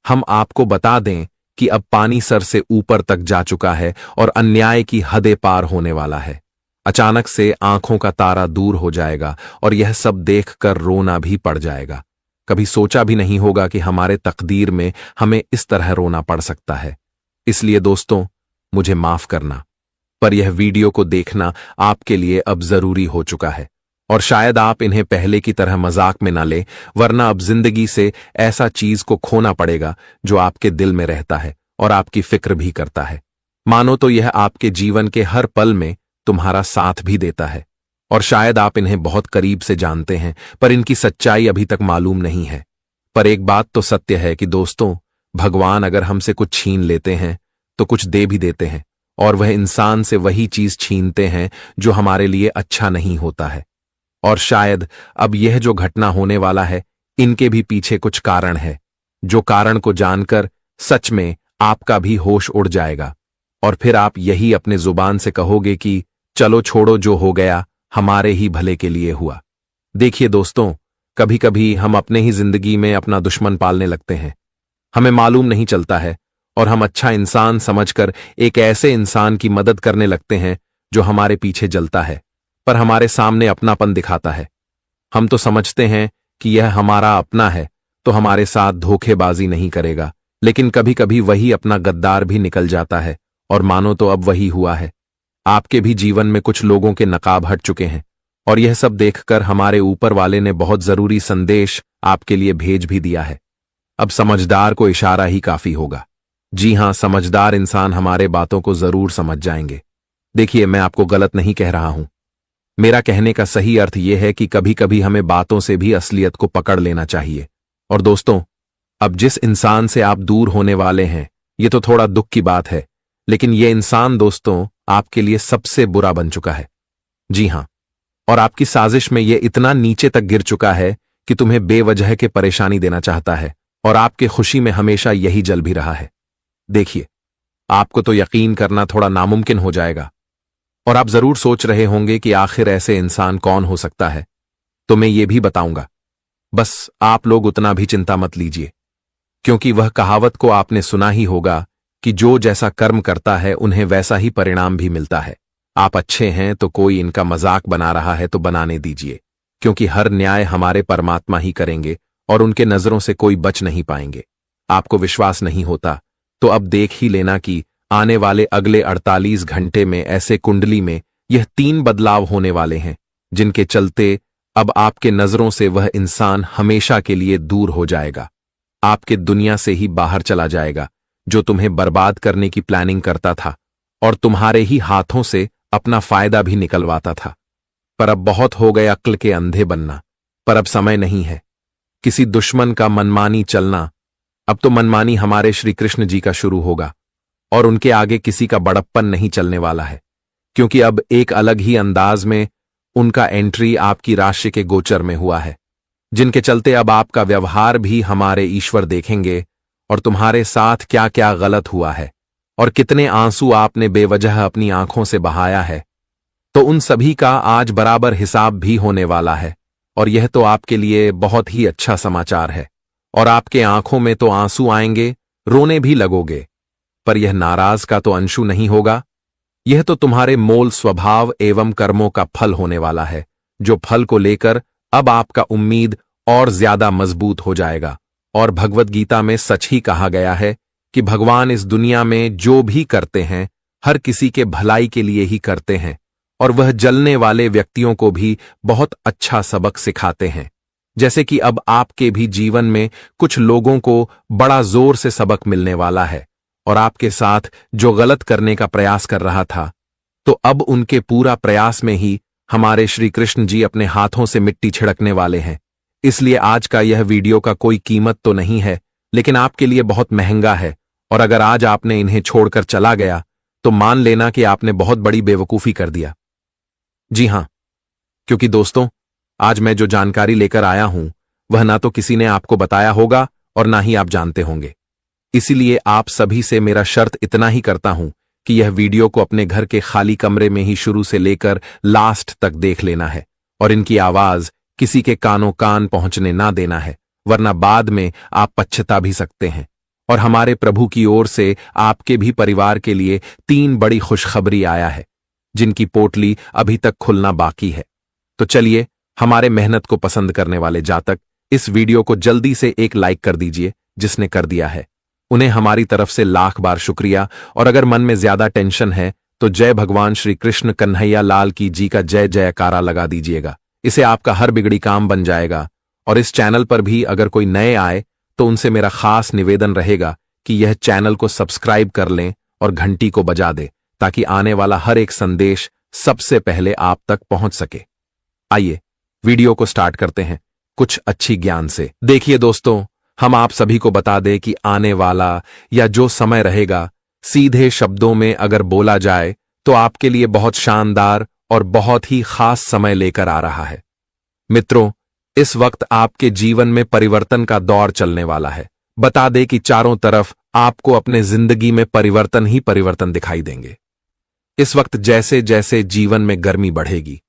हम आपको बता दें कि अब पानी सर से ऊपर तक जा चुका है और अन्याय की हदें पार होने वाला है। अचानक से आंखों का तारा दूर हो जाएगा और यह सब देखकर रोना भी पड़ जाएगा। कभी सोचा भी नहीं होगा कि हमारे तकदीर में हमें इस तरह रोना पड़ सकता है। इसलिए दोस्तों, मुझे माफ करना, पर यह वीडियो को देखना आपके लिए अब जरूरी हो चुका है और शायद आप इन्हें पहले की तरह मजाक में ना ले, वरना अब जिंदगी से ऐसा चीज को खोना पड़ेगा जो आपके दिल में रहता है और आपकी फिक्र भी करता है। मानो तो यह आपके जीवन के हर पल में तुम्हारा साथ भी देता है और शायद आप इन्हें बहुत करीब से जानते हैं, पर इनकी सच्चाई अभी तक मालूम नहीं है। पर एक बात तो सत्य है कि दोस्तों, भगवान अगर हमसे कुछ छीन लेते हैं तो कुछ दे भी देते हैं, और वह इंसान से वही चीज छीनते हैं जो हमारे लिए अच्छा नहीं होता है। और शायद अब यह जो घटना होने वाला है, इनके भी पीछे कुछ कारण है, जो कारण को जानकर सच में आपका भी होश उड़ जाएगा और फिर आप यही अपने जुबान से कहोगे कि चलो छोड़ो, जो हो गया हमारे ही भले के लिए हुआ। देखिए दोस्तों, कभी कभी हम अपने ही जिंदगी में अपना दुश्मन पालने लगते हैं। हमें मालूम नहीं चलता है और हम अच्छा इंसान समझकर एक ऐसे इंसान की मदद करने लगते हैं जो हमारे पीछे जलता है, पर हमारे सामने अपनापन दिखाता है। हम तो समझते हैं कि यह हमारा अपना है तो हमारे साथ धोखेबाजी नहीं करेगा, लेकिन कभी कभी वही अपना गद्दार भी निकल जाता है और मानो तो अब वही हुआ है। आपके भी जीवन में कुछ लोगों के नकाब हट चुके हैं और यह सब देखकर हमारे ऊपर वाले ने बहुत जरूरी संदेश आपके लिए भेज भी दिया है। अब समझदार को इशारा ही काफी होगा। जी हां, समझदार इंसान हमारे बातों को जरूर समझ जाएंगे। देखिए, मैं आपको गलत नहीं कह रहा हूं। मेरा कहने का सही अर्थ यह है कि कभी कभी हमें बातों से भी असलियत को पकड़ लेना चाहिए। और दोस्तों, अब जिस इंसान से आप दूर होने वाले हैं, यह तो थोड़ा दुख की बात है, लेकिन यह इंसान दोस्तों आपके लिए सबसे बुरा बन चुका है। जी हां, और आपकी साजिश में यह इतना नीचे तक गिर चुका है कि तुम्हें बेवजह के परेशानी देना चाहता है और आपके खुशी में हमेशा यही जल भी रहा है। देखिए, आपको तो यकीन करना थोड़ा नामुमकिन हो जाएगा और आप जरूर सोच रहे होंगे कि आखिर ऐसे इंसान कौन हो सकता है। तो मैं ये भी बताऊंगा, बस आप लोग उतना भी चिंता मत लीजिए, क्योंकि वह कहावत को आपने सुना ही होगा कि जो जैसा कर्म करता है उन्हें वैसा ही परिणाम भी मिलता है। आप अच्छे हैं तो कोई इनका मजाक बना रहा है तो बनाने दीजिए, क्योंकि हर न्याय हमारे परमात्मा ही करेंगे और उनके नजरों से कोई बच नहीं पाएंगे। आपको विश्वास नहीं होता तो अब देख ही लेना कि आने वाले अगले 48 घंटे में ऐसे कुंडली में यह 3 बदलाव होने वाले हैं, जिनके चलते अब आपके नजरों से वह इंसान हमेशा के लिए दूर हो जाएगा। आपके दुनिया से ही बाहर चला जाएगा जो तुम्हें बर्बाद करने की प्लानिंग करता था और तुम्हारे ही हाथों से अपना फायदा भी निकलवाता था। पर अब बहुत हो गया अक्ल के अंधे बनना, पर अब समय नहीं है किसी दुश्मन का मनमानी चलना। अब तो मनमानी हमारे श्री कृष्ण जी का शुरू होगा और उनके आगे किसी का बड़प्पन नहीं चलने वाला है, क्योंकि अब एक अलग ही अंदाज में उनका एंट्री आपकी राशि के गोचर में हुआ है, जिनके चलते अब आपका व्यवहार भी हमारे ईश्वर देखेंगे और तुम्हारे साथ क्या क्या गलत हुआ है और कितने आंसू आपने बेवजह अपनी आंखों से बहाया है, तो उन सभी का आज बराबर हिसाब भी होने वाला है। और यह तो आपके लिए बहुत ही अच्छा समाचार है और आपके आंखों में तो आंसू आएंगे, रोने भी लगोगे, पर यह नाराज का तो अंशु नहीं होगा। यह तो तुम्हारे मोल स्वभाव एवं कर्मों का फल होने वाला है, जो फल को लेकर अब आपका उम्मीद और ज्यादा मजबूत हो जाएगा। और भगवत गीता में सच ही कहा गया है कि भगवान इस दुनिया में जो भी करते हैं हर किसी के भलाई के लिए ही करते हैं और वह जलने वाले व्यक्तियों को भी बहुत अच्छा सबक सिखाते हैं। जैसे कि अब आपके भी जीवन में कुछ लोगों को बड़ा जोर से सबक मिलने वाला है और आपके साथ जो गलत करने का प्रयास कर रहा था, तो अब उनके पूरा प्रयास में ही हमारे श्री कृष्ण जी अपने हाथों से मिट्टी छिड़कने वाले हैं। इसलिए आज का यह वीडियो का कोई कीमत तो नहीं है, लेकिन आपके लिए बहुत महंगा है और अगर आज आपने इन्हें छोड़कर चला गया तो मान लेना कि आपने बहुत बड़ी बेवकूफी कर दिया। जी हां, क्योंकि दोस्तों, आज मैं जो जानकारी लेकर आया हूं वह ना तो किसी ने आपको बताया होगा और ना ही आप जानते होंगे। इसीलिए आप सभी से मेरा शर्त इतना ही करता हूं कि यह वीडियो को अपने घर के खाली कमरे में ही शुरू से लेकर लास्ट तक देख लेना है और इनकी आवाज किसी के कानों कान पहुंचने ना देना है, वरना बाद में आप पछता भी सकते हैं और हमारे प्रभु की ओर से आपके भी परिवार के लिए 3 बड़ी खुशखबरी आया है, जिनकी पोटली अभी तक खुलना बाकी है। तो चलिए, हमारे मेहनत को पसंद करने वाले जातक इस वीडियो को जल्दी से एक लाइक कर दीजिए। जिसने कर दिया है उन्हें हमारी तरफ से लाख बार शुक्रिया। और अगर मन में ज्यादा टेंशन है तो जय भगवान श्री कृष्ण कन्हैया लाल की जी का जय जयकारा लगा दीजिएगा। इसे आपका हर बिगड़ी काम बन जाएगा। और इस चैनल पर भी अगर कोई नए आए तो उनसे मेरा खास निवेदन रहेगा कि यह चैनल को सब्सक्राइब कर लें और घंटी को बजा दे, ताकि आने वाला हर एक संदेश सबसे पहले आप तक पहुंच सके। आइए वीडियो को स्टार्ट करते हैं कुछ अच्छी ज्ञान से। देखिए दोस्तों, हम आप सभी को बता दें कि आने वाला या जो समय रहेगा, सीधे शब्दों में अगर बोला जाए तो आपके लिए बहुत शानदार और बहुत ही खास समय लेकर आ रहा है। मित्रों, इस वक्त आपके जीवन में परिवर्तन का दौर चलने वाला है। बता दें कि चारों तरफ आपको अपने जिंदगी में परिवर्तन ही परिवर्तन दिखाई देंगे। इस वक्त जैसे जैसे जीवन में गर्मी बढ़ेगी,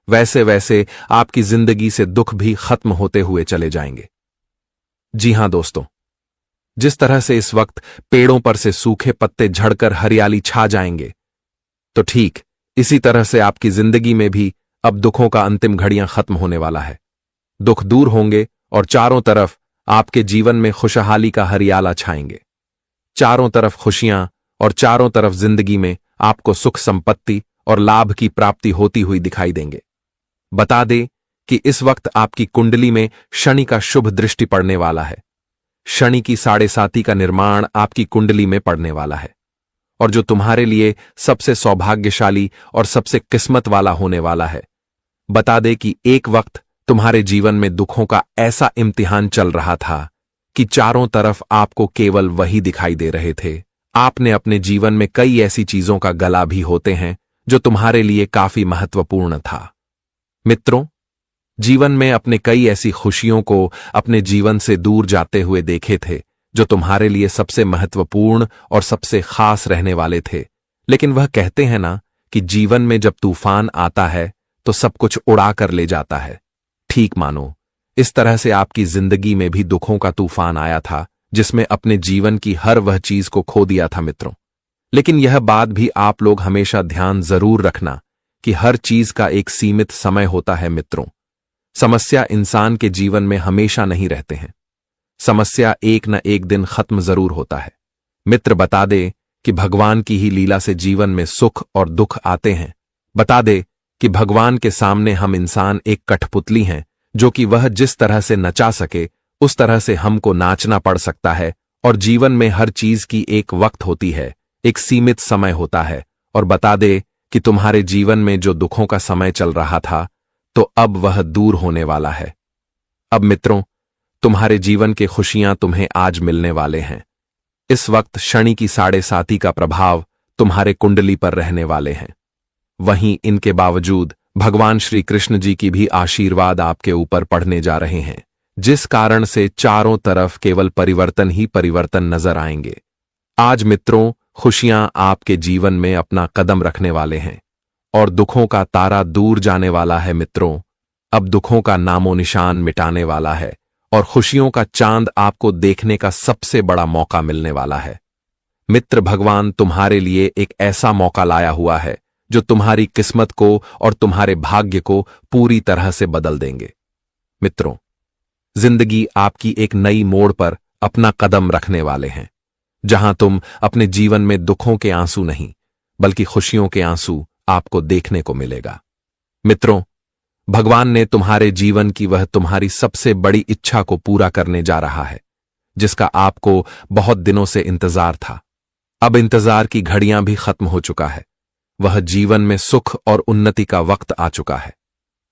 वैसे वैसे आपकी जिंदगी से दुख भी खत्म होते हुए चले जाएंगे। जी हां दोस्तों, जिस तरह से इस वक्त पेड़ों पर से सूखे पत्ते झड़कर हरियाली छा जाएंगे, तो ठीक इसी तरह से आपकी जिंदगी में भी अब दुखों का अंतिम घड़ियां खत्म होने वाला है। दुख दूर होंगे और चारों तरफ आपके जीवन में खुशहाली का हरियाला छाएंगे। चारों तरफ खुशियां और चारों तरफ जिंदगी में आपको सुख संपत्ति और लाभ की प्राप्ति होती हुई दिखाई देंगे। बता दें कि इस वक्त आपकी कुंडली में शनि का शुभ दृष्टि पड़ने वाला है। शनि की 7.5 का निर्माण आपकी कुंडली में पड़ने वाला है, और जो तुम्हारे लिए सबसे सौभाग्यशाली और सबसे किस्मत वाला होने वाला है। बता दे कि एक वक्त तुम्हारे जीवन में दुखों का ऐसा इम्तिहान चल रहा था कि चारों तरफ आपको केवल वही दिखाई दे रहे थे। आपने अपने जीवन में कई ऐसी चीजों का गला भी होते हैं जो तुम्हारे लिए काफी महत्वपूर्ण था। मित्रों, जीवन में अपने कई ऐसी खुशियों को अपने जीवन से दूर जाते हुए देखे थे जो तुम्हारे लिए सबसे महत्वपूर्ण और सबसे खास रहने वाले थे। लेकिन वह कहते हैं ना कि जीवन में जब तूफान आता है तो सब कुछ उड़ा कर ले जाता है। ठीक मानो, इस तरह से आपकी जिंदगी में भी दुखों का तूफान आया था, जिसमें अपने जीवन की हर वह चीज को खो दिया था मित्रों। लेकिन यह बात भी आप लोग हमेशा ध्यान जरूर रखना कि हर चीज का एक सीमित समय होता है मित्रों। समस्या इंसान के जीवन में हमेशा नहीं रहते हैं। समस्या एक न एक दिन खत्म जरूर होता है। मित्र, बता दे कि भगवान की ही लीला से जीवन में सुख और दुख आते हैं। बता दे कि भगवान के सामने हम इंसान एक कठपुतली हैं, जो कि वह जिस तरह से नचा सके उस तरह से हमको नाचना पड़ सकता है। और जीवन में हर चीज की एक वक्त होती है, एक सीमित समय होता है। और बता दे कि तुम्हारे जीवन में जो दुखों का समय चल रहा था, तो अब वह दूर होने वाला है। अब मित्रों, तुम्हारे जीवन के खुशियां तुम्हें आज मिलने वाले हैं। इस वक्त शनि की 7.5 का प्रभाव तुम्हारे कुंडली पर रहने वाले हैं। वहीं इनके बावजूद भगवान श्री कृष्ण जी की भी आशीर्वाद आपके ऊपर पड़ने जा रहे हैं, जिस कारण से चारों तरफ केवल परिवर्तन ही परिवर्तन नजर आएंगे। आज मित्रों, खुशियां आपके जीवन में अपना कदम रखने वाले हैं और दुखों का तारा दूर जाने वाला है मित्रों। अब दुखों का नामो निशान मिटाने वाला है और खुशियों का चांद आपको देखने का सबसे बड़ा मौका मिलने वाला है। मित्र, भगवान तुम्हारे लिए एक ऐसा मौका लाया हुआ है जो तुम्हारी किस्मत को और तुम्हारे भाग्य को पूरी तरह से बदल देंगे। मित्रों, जिंदगी आपकी एक नई मोड़ पर अपना कदम रखने वाले हैं, जहां तुम अपने जीवन में दुखों के आंसू नहीं बल्कि खुशियों के आंसू आपको देखने को मिलेगा। मित्रों, भगवान ने तुम्हारे जीवन की वह तुम्हारी सबसे बड़ी इच्छा को पूरा करने जा रहा है, जिसका आपको बहुत दिनों से इंतजार था। अब इंतजार की घड़ियां भी खत्म हो चुका है। वह जीवन में सुख और उन्नति का वक्त आ चुका है।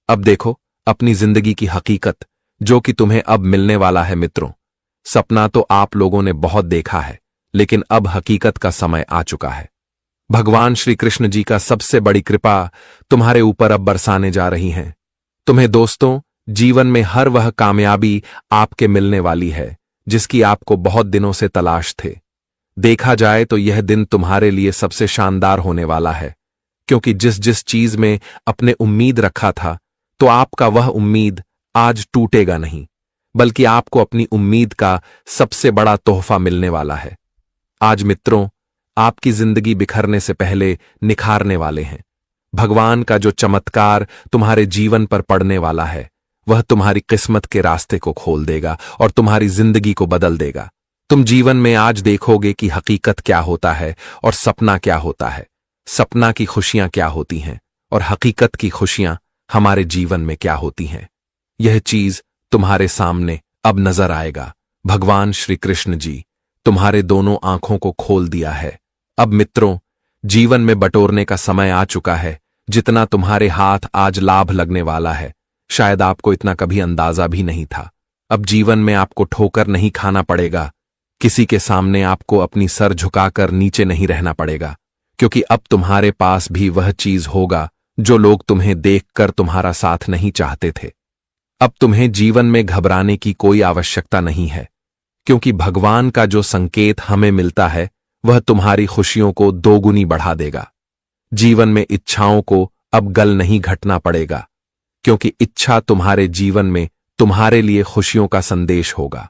अब देखो अपनी जिंदगी की हकीकत, जो कि तुम्हें अब मिलने वाला है। मित्रों, सपना तो आप लोगों ने बहुत देखा है, लेकिन अब हकीकत का समय आ चुका है। भगवान श्री कृष्ण जी का सबसे बड़ी कृपा तुम्हारे ऊपर अब बरसाने जा रही हैं। तुम्हें दोस्तों, जीवन में हर वह कामयाबी आपके मिलने वाली है जिसकी आपको बहुत दिनों से तलाश थे। देखा जाए तो यह दिन तुम्हारे लिए सबसे शानदार होने वाला है, क्योंकि जिस जिस चीज में अपने उम्मीद रखा था, तो आपका वह उम्मीद आज टूटेगा नहीं, बल्कि आपको अपनी उम्मीद का सबसे बड़ा तोहफा मिलने वाला है। आज मित्रों, आपकी जिंदगी बिखरने से पहले निखारने वाले हैं। भगवान का जो चमत्कार तुम्हारे जीवन पर पड़ने वाला है, वह तुम्हारी किस्मत के रास्ते को खोल देगा और तुम्हारी जिंदगी को बदल देगा। तुम जीवन में आज देखोगे कि हकीकत क्या होता है और सपना क्या होता है, सपना की खुशियां क्या होती हैं और हकीकत की खुशियां हमारे जीवन में क्या होती हैं। यह चीज तुम्हारे सामने अब नजर आएगा। भगवान श्री कृष्ण जी तुम्हारे दोनों आंखों को खोल दिया है। अब मित्रों, जीवन में बटोरने का समय आ चुका है। जितना तुम्हारे हाथ आज लाभ लगने वाला है, शायद आपको इतना कभी अंदाजा भी नहीं था। अब जीवन में आपको ठोकर नहीं खाना पड़ेगा, किसी के सामने आपको अपनी सर झुकाकर नीचे नहीं रहना पड़ेगा, क्योंकि अब तुम्हारे पास भी वह चीज होगा जो लोग तुम्हें देखकर तुम्हारा साथ नहीं चाहते थे। अब तुम्हें जीवन में घबराने की कोई आवश्यकता नहीं है, क्योंकि भगवान का जो संकेत हमें मिलता है वह तुम्हारी खुशियों को दोगुनी बढ़ा देगा। जीवन में इच्छाओं को अब गल नहीं घटना पड़ेगा, क्योंकि इच्छा तुम्हारे जीवन में तुम्हारे लिए खुशियों का संदेश होगा।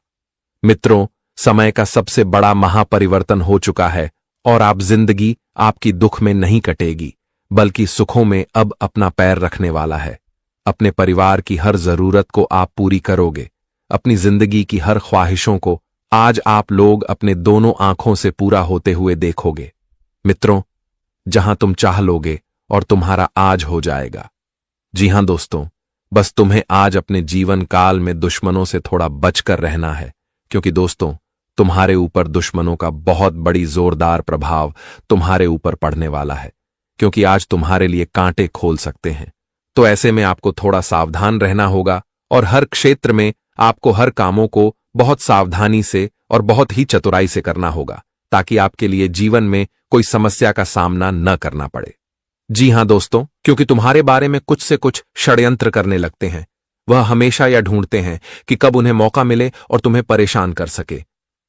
मित्रों, समय का सबसे बड़ा महापरिवर्तन हो चुका है और आप जिंदगी आपकी दुख में नहीं कटेगी, बल्कि सुखों में अब अपना पैर रखने वाला है। अपने परिवार की हर जरूरत को आप पूरी करोगे। अपनी जिंदगी की हर ख्वाहिशों को आज आप लोग अपने दोनों आंखों से पूरा होते हुए देखोगे। मित्रों, जहां तुम चाह लोगे और तुम्हारा आज हो जाएगा। जी हां दोस्तों, बस तुम्हें आज अपने जीवन काल में दुश्मनों से थोड़ा बचकर रहना है, क्योंकि दोस्तों, तुम्हारे ऊपर दुश्मनों का बहुत बड़ी जोरदार प्रभाव तुम्हारे ऊपर पड़ने वाला है, क्योंकि आज तुम्हारे लिए कांटे खोल सकते हैं। तो ऐसे में आपको थोड़ा सावधान रहना होगा और हर क्षेत्र में आपको हर कामों को बहुत सावधानी से और बहुत ही चतुराई से करना होगा, ताकि आपके लिए जीवन में कोई समस्या का सामना न करना पड़े। जी हां दोस्तों, क्योंकि तुम्हारे बारे में कुछ से कुछ षड्यंत्र करने लगते हैं। वह हमेशा यह ढूंढते हैं कि कब उन्हें मौका मिले और तुम्हें परेशान कर सके,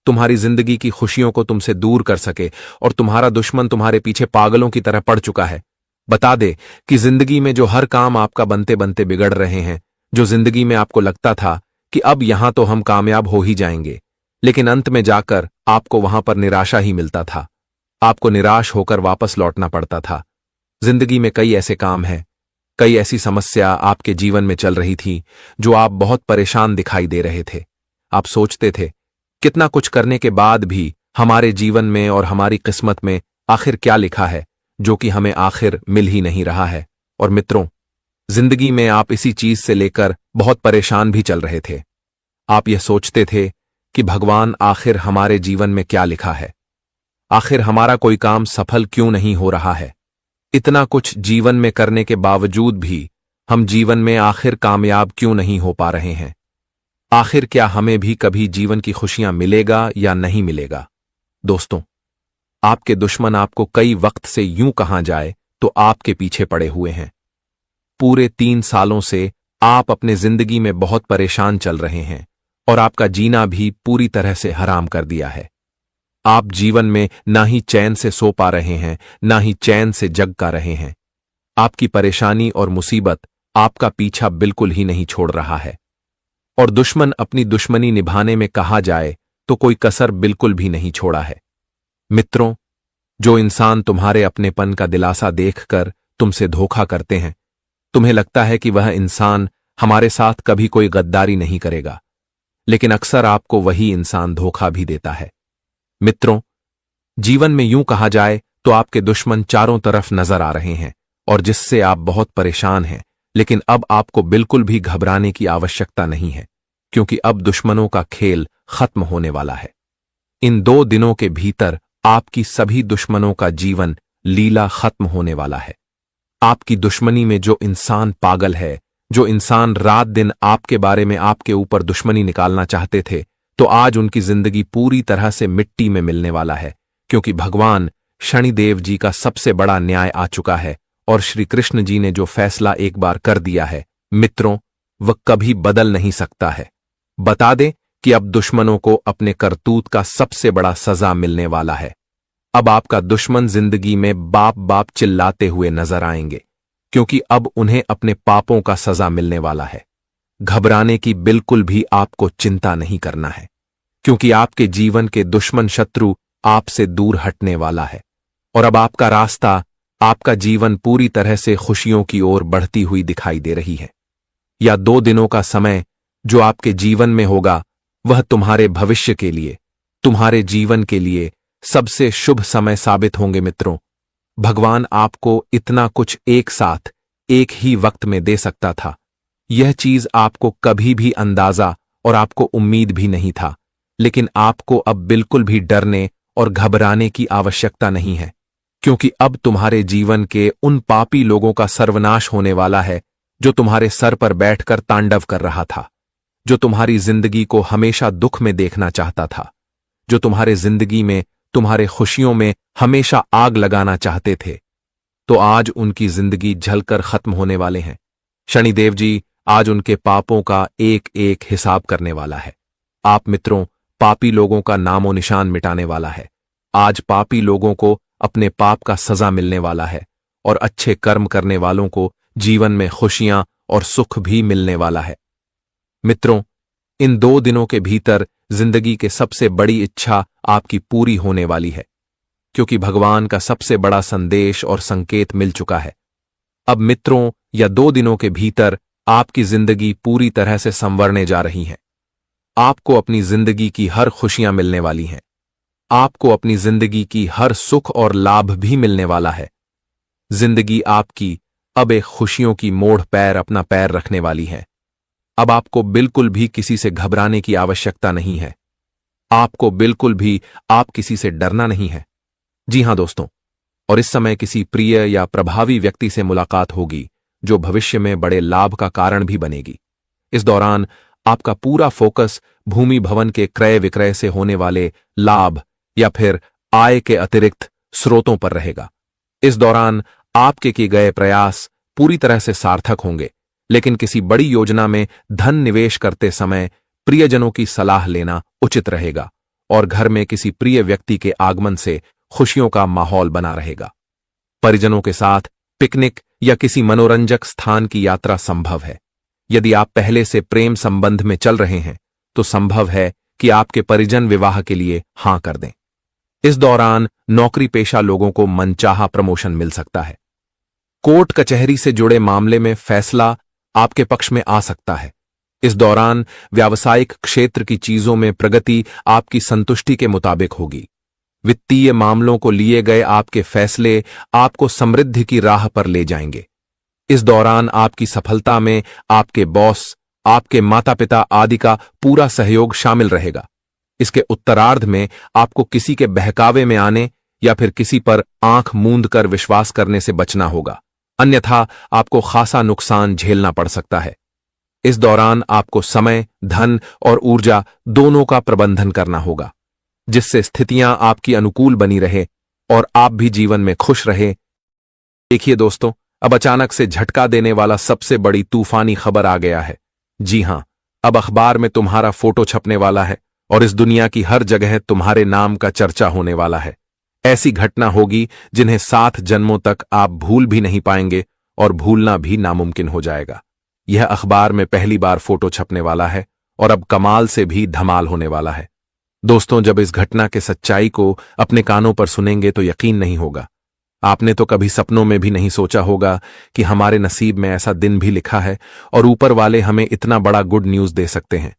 तुम्हारी जिंदगी की खुशियों को तुमसे दूर कर सके, और तुम्हारा दुश्मन तुम्हारे पीछे पागलों की तरह पड़ चुका है। बता दे कि जिंदगी में जो हर काम आपका बनते बनते बिगड़ रहे हैं, जो जिंदगी में आपको लगता था कि अब यहां तो हम कामयाब हो ही जाएंगे, लेकिन अंत में जाकर आपको वहां पर निराशा ही मिलता था। आपको निराश होकर वापस लौटना पड़ता था। जिंदगी में कई ऐसे काम हैं, कई ऐसी समस्या आपके जीवन में चल रही थी जो आप बहुत परेशान दिखाई दे रहे थे। आप सोचते थे, कितना कुछ करने के बाद भी हमारे जीवन में और हमारी किस्मत में आखिर क्या लिखा है, जो कि हमें आखिर मिल ही नहीं रहा है। और मित्रों, जिंदगी में आप इसी चीज से लेकर बहुत परेशान भी चल रहे थे। आप यह सोचते थे कि भगवान, आखिर हमारे जीवन में क्या लिखा है, आखिर हमारा कोई काम सफल क्यों नहीं हो रहा है। इतना कुछ जीवन में करने के बावजूद भी हम जीवन में आखिर कामयाब क्यों नहीं हो पा रहे हैं। आखिर क्या हमें भी कभी जीवन की खुशियां मिलेगा या नहीं मिलेगा। दोस्तों, आपके दुश्मन आपको कई वक्त से यूं कहा जाए तो आपके पीछे पड़े हुए हैं। पूरे 3 सालों से आप अपने जिंदगी में बहुत परेशान चल रहे हैं और आपका जीना भी पूरी तरह से हराम कर दिया है। आप जीवन में ना ही चैन से सो पा रहे हैं, ना ही चैन से जग का रहे हैं। आपकी परेशानी और मुसीबत आपका पीछा बिल्कुल ही नहीं छोड़ रहा है, और दुश्मन अपनी दुश्मनी निभाने में कहा जाए तो कोई कसर बिल्कुल भी नहीं छोड़ा है। मित्रों, जो इंसान तुम्हारे अपनेपन का दिलासा देखकर तुमसे धोखा करते हैं, तुम्हें लगता है कि वह इंसान हमारे साथ कभी कोई गद्दारी नहीं करेगा, लेकिन अक्सर आपको वही इंसान धोखा भी देता है। मित्रों, जीवन में यूं कहा जाए तो आपके दुश्मन चारों तरफ नजर आ रहे हैं और जिससे आप बहुत परेशान हैं, लेकिन अब आपको बिल्कुल भी घबराने की आवश्यकता नहीं है, क्योंकि अब दुश्मनों का खेल खत्म होने वाला है। इन 2 दिनों के भीतर आपकी सभी दुश्मनों का जीवन लीला खत्म होने वाला है। आपकी दुश्मनी में जो इंसान पागल है, जो इंसान रात दिन आपके बारे में आपके ऊपर दुश्मनी निकालना चाहते थे, तो आज उनकी जिंदगी पूरी तरह से मिट्टी में मिलने वाला है, क्योंकि भगवान शनिदेव जी का सबसे बड़ा न्याय आ चुका है और श्री कृष्ण जी ने जो फैसला एक बार कर दिया है, मित्रों, वह कभी बदल नहीं सकता है। बता दें कि अब दुश्मनों को अपने करतूत का सबसे बड़ा सजा मिलने वाला है। अब आपका दुश्मन जिंदगी में बाप बाप चिल्लाते हुए नजर आएंगे, क्योंकि अब उन्हें अपने पापों का सजा मिलने वाला है। घबराने की बिल्कुल भी आपको चिंता नहीं करना है, क्योंकि आपके जीवन के दुश्मन शत्रु आपसे दूर हटने वाला है और अब आपका रास्ता, आपका जीवन पूरी तरह से खुशियों की ओर बढ़ती हुई दिखाई दे रही है। या 2 दिनों का समय जो आपके जीवन में होगा, वह तुम्हारे भविष्य के लिए, तुम्हारे जीवन के लिए सबसे शुभ समय साबित होंगे मित्रों। भगवान आपको इतना कुछ एक साथ, एक ही वक्त में दे सकता था। यह चीज आपको कभी भी अंदाजा और आपको उम्मीद भी नहीं था, लेकिन आपको अब बिल्कुल भी डरने और घबराने की आवश्यकता नहीं है, क्योंकि अब तुम्हारे जीवन के उन पापी लोगों का सर्वनाश होने वाला है जो तुम्हारे सर पर बैठकर तांडव कर रहा था, जो तुम्हारी जिंदगी को हमेशा दुख में देखना चाहता था, जो तुम्हारे जिंदगी में, तुम्हारे खुशियों में हमेशा आग लगाना चाहते थे। तो आज उनकी जिंदगी जलकर खत्म होने वाले हैं। शनिदेव जी आज उनके पापों का एक एक हिसाब करने वाला है। आप मित्रों, पापी लोगों का नामो निशान मिटाने वाला है। आज पापी लोगों को अपने पाप का सजा मिलने वाला है और अच्छे कर्म करने वालों को जीवन में खुशियां और सुख भी मिलने वाला है। मित्रों, इन 2 दिनों के भीतर जिंदगी के सबसे बड़ी इच्छा आपकी पूरी होने वाली है, क्योंकि भगवान का सबसे बड़ा संदेश और संकेत मिल चुका है। अब मित्रों, या 2 दिनों के भीतर आपकी जिंदगी पूरी तरह से संवरने जा रही है। आपको अपनी जिंदगी की हर खुशियां मिलने वाली हैं। आपको अपनी जिंदगी की हर सुख और लाभ भी मिलने वाला है। जिंदगी आपकी अब एक खुशियों की मोड़ पैर अपना पैर रखने वाली है। अब आपको बिल्कुल भी किसी से घबराने की आवश्यकता नहीं है। आपको बिल्कुल भी आप किसी से डरना नहीं है। जी हां दोस्तों, और इस समय किसी प्रिय या प्रभावी व्यक्ति से मुलाकात होगी जो भविष्य में बड़े लाभ का कारण भी बनेगी। इस दौरान आपका पूरा फोकस भूमि भवन के क्रय विक्रय से होने वाले लाभ या फिर आय के अतिरिक्त स्रोतों पर रहेगा। इस दौरान आपके किए गए प्रयास पूरी तरह से सार्थक होंगे, लेकिन किसी बड़ी योजना में धन निवेश करते समय प्रियजनों की सलाह लेना उचित रहेगा और घर में किसी प्रिय व्यक्ति के आगमन से खुशियों का माहौल बना रहेगा। परिजनों के साथ पिकनिक या किसी मनोरंजक स्थान की यात्रा संभव है। यदि आप पहले से प्रेम संबंध में चल रहे हैं तो संभव है कि आपके परिजन विवाह के लिए हां कर दें। इस दौरान नौकरी पेशा लोगों को मनचाहा प्रमोशन मिल सकता है। कोर्ट कचहरी से जुड़े मामले में फैसला आपके पक्ष में आ सकता है। इस दौरान व्यावसायिक क्षेत्र की चीजों में प्रगति आपकी संतुष्टि के मुताबिक होगी। वित्तीय मामलों को लिए गए आपके फैसले आपको समृद्धि की राह पर ले जाएंगे। इस दौरान आपकी सफलता में आपके बॉस, आपके माता पिता आदि का पूरा सहयोग शामिल रहेगा। इसके उत्तरार्ध में आपको किसी के बहकावे में आने या फिर किसी पर आंख मूंद कर विश्वास करने से बचना होगा, अन्यथा आपको खासा नुकसान झेलना पड़ सकता है। इस दौरान आपको समय, धन और ऊर्जा दोनों का प्रबंधन करना होगा, जिससे स्थितियां आपकी अनुकूल बनी रहे और आप भी जीवन में खुश रहे। देखिए दोस्तों, अब अचानक से झटका देने वाला सबसे बड़ी तूफानी खबर आ गया है। जी हां, अब अखबार में तुम्हारा फोटो छपने वाला है और इस दुनिया की हर जगह तुम्हारे नाम का चर्चा होने वाला है। ऐसी घटना होगी जिन्हें 7 जन्मों तक आप भूल भी नहीं पाएंगे और भूलना भी नामुमकिन हो जाएगा। यह अखबार में पहली बार फोटो छपने वाला है और अब कमाल से भी धमाल होने वाला है। दोस्तों, जब इस घटना के सच्चाई को अपने कानों पर सुनेंगे तो यकीन नहीं होगा। आपने तो कभी सपनों में भी नहीं सोचा होगा कि हमारे नसीब में ऐसा दिन भी लिखा है और ऊपर वाले हमें इतना बड़ा गुड न्यूज दे सकते हैं।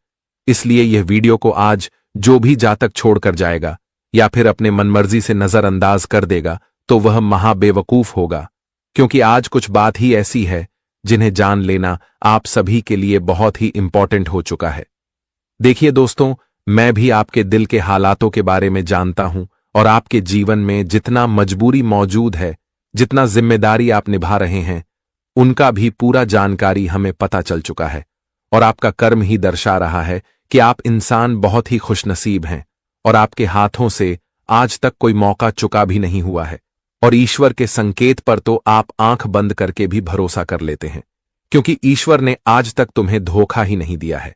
इसलिए यह वीडियो को आज जो भी जातक छोड़कर जाएगा या फिर अपने मनमर्जी से नजरअंदाज कर देगा तो वह महाबेवकूफ होगा, क्योंकि आज कुछ बात ही ऐसी है जिन्हें जान लेना आप सभी के लिए बहुत ही इंपॉर्टेंट हो चुका है। देखिए दोस्तों, मैं भी आपके दिल के हालातों के बारे में जानता हूं और आपके जीवन में जितना मजबूरी मौजूद है, जितना जिम्मेदारी आप निभा रहे हैं, उनका भी पूरा जानकारी हमें पता चल चुका है और आपका कर्म ही दर्शा रहा है कि आप इंसान बहुत ही खुशनसीब हैं और आपके हाथों से आज तक कोई मौका चुका भी नहीं हुआ है और ईश्वर के संकेत पर तो आप आंख बंद करके भी भरोसा कर लेते हैं, क्योंकि ईश्वर ने आज तक तुम्हें धोखा ही नहीं दिया है।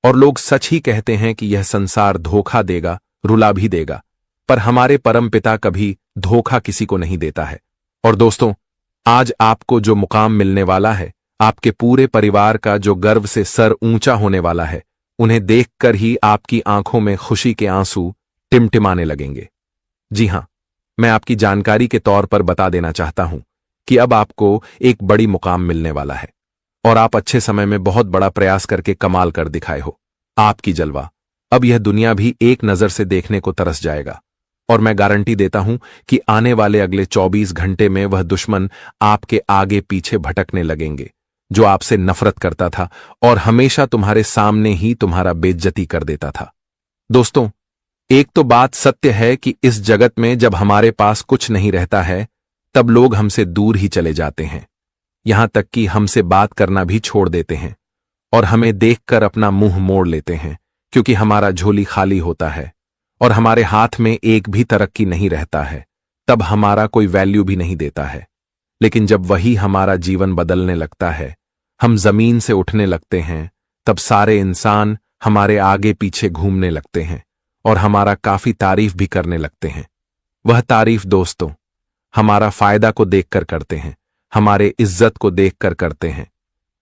और लोग सच ही कहते हैं कि यह संसार धोखा देगा, रुला भी देगा, पर हमारे परमपिता कभी धोखा किसी को नहीं देता है। और दोस्तों, आज आपको जो मुकाम मिलने वाला है, आपके पूरे परिवार का जो गर्व से सर ऊंचा होने वाला है, उन्हें देखकर ही आपकी आंखों में खुशी के आंसू टिमटिमाने लगेंगे। जी हां, मैं आपकी जानकारी के तौर पर बता देना चाहता हूं कि अब आपको एक बड़ी मुकाम मिलने वाला है और आप अच्छे समय में बहुत बड़ा प्रयास करके कमाल कर दिखाए हो। आपकी जलवा अब यह दुनिया भी एक नजर से देखने को तरस जाएगा और मैं गारंटी देता हूं कि आने वाले अगले 24 घंटे में वह दुश्मन आपके आगे पीछे भटकने लगेंगे जो आपसे नफरत करता था और हमेशा तुम्हारे सामने ही तुम्हारा बेइज्जती कर देता था। दोस्तों, एक तो बात सत्य है कि इस जगत में जब हमारे पास कुछ नहीं रहता है तब लोग हमसे दूर ही चले जाते हैं, यहां तक कि हमसे बात करना भी छोड़ देते हैं और हमें देखकर अपना मुंह मोड़ लेते हैं क्योंकि हमारा झोली खाली होता है और हमारे हाथ में एक भी तरक्की नहीं रहता है। तब हमारा कोई वैल्यू भी नहीं देता है। लेकिन जब वही हमारा जीवन बदलने लगता है, हम जमीन से उठने लगते हैं, तब सारे इंसान हमारे आगे पीछे घूमने लगते हैं और हमारा काफी तारीफ भी करने लगते हैं। वह तारीफ दोस्तों हमारा फायदा को देखकर करते हैं, हमारे इज्जत को देखकर करते हैं,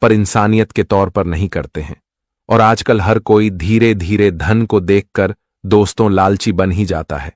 पर इंसानियत के तौर पर नहीं करते हैं। और आजकल हर कोई धीरे धीरे धन को देखकर दोस्तों लालची बन ही जाता है।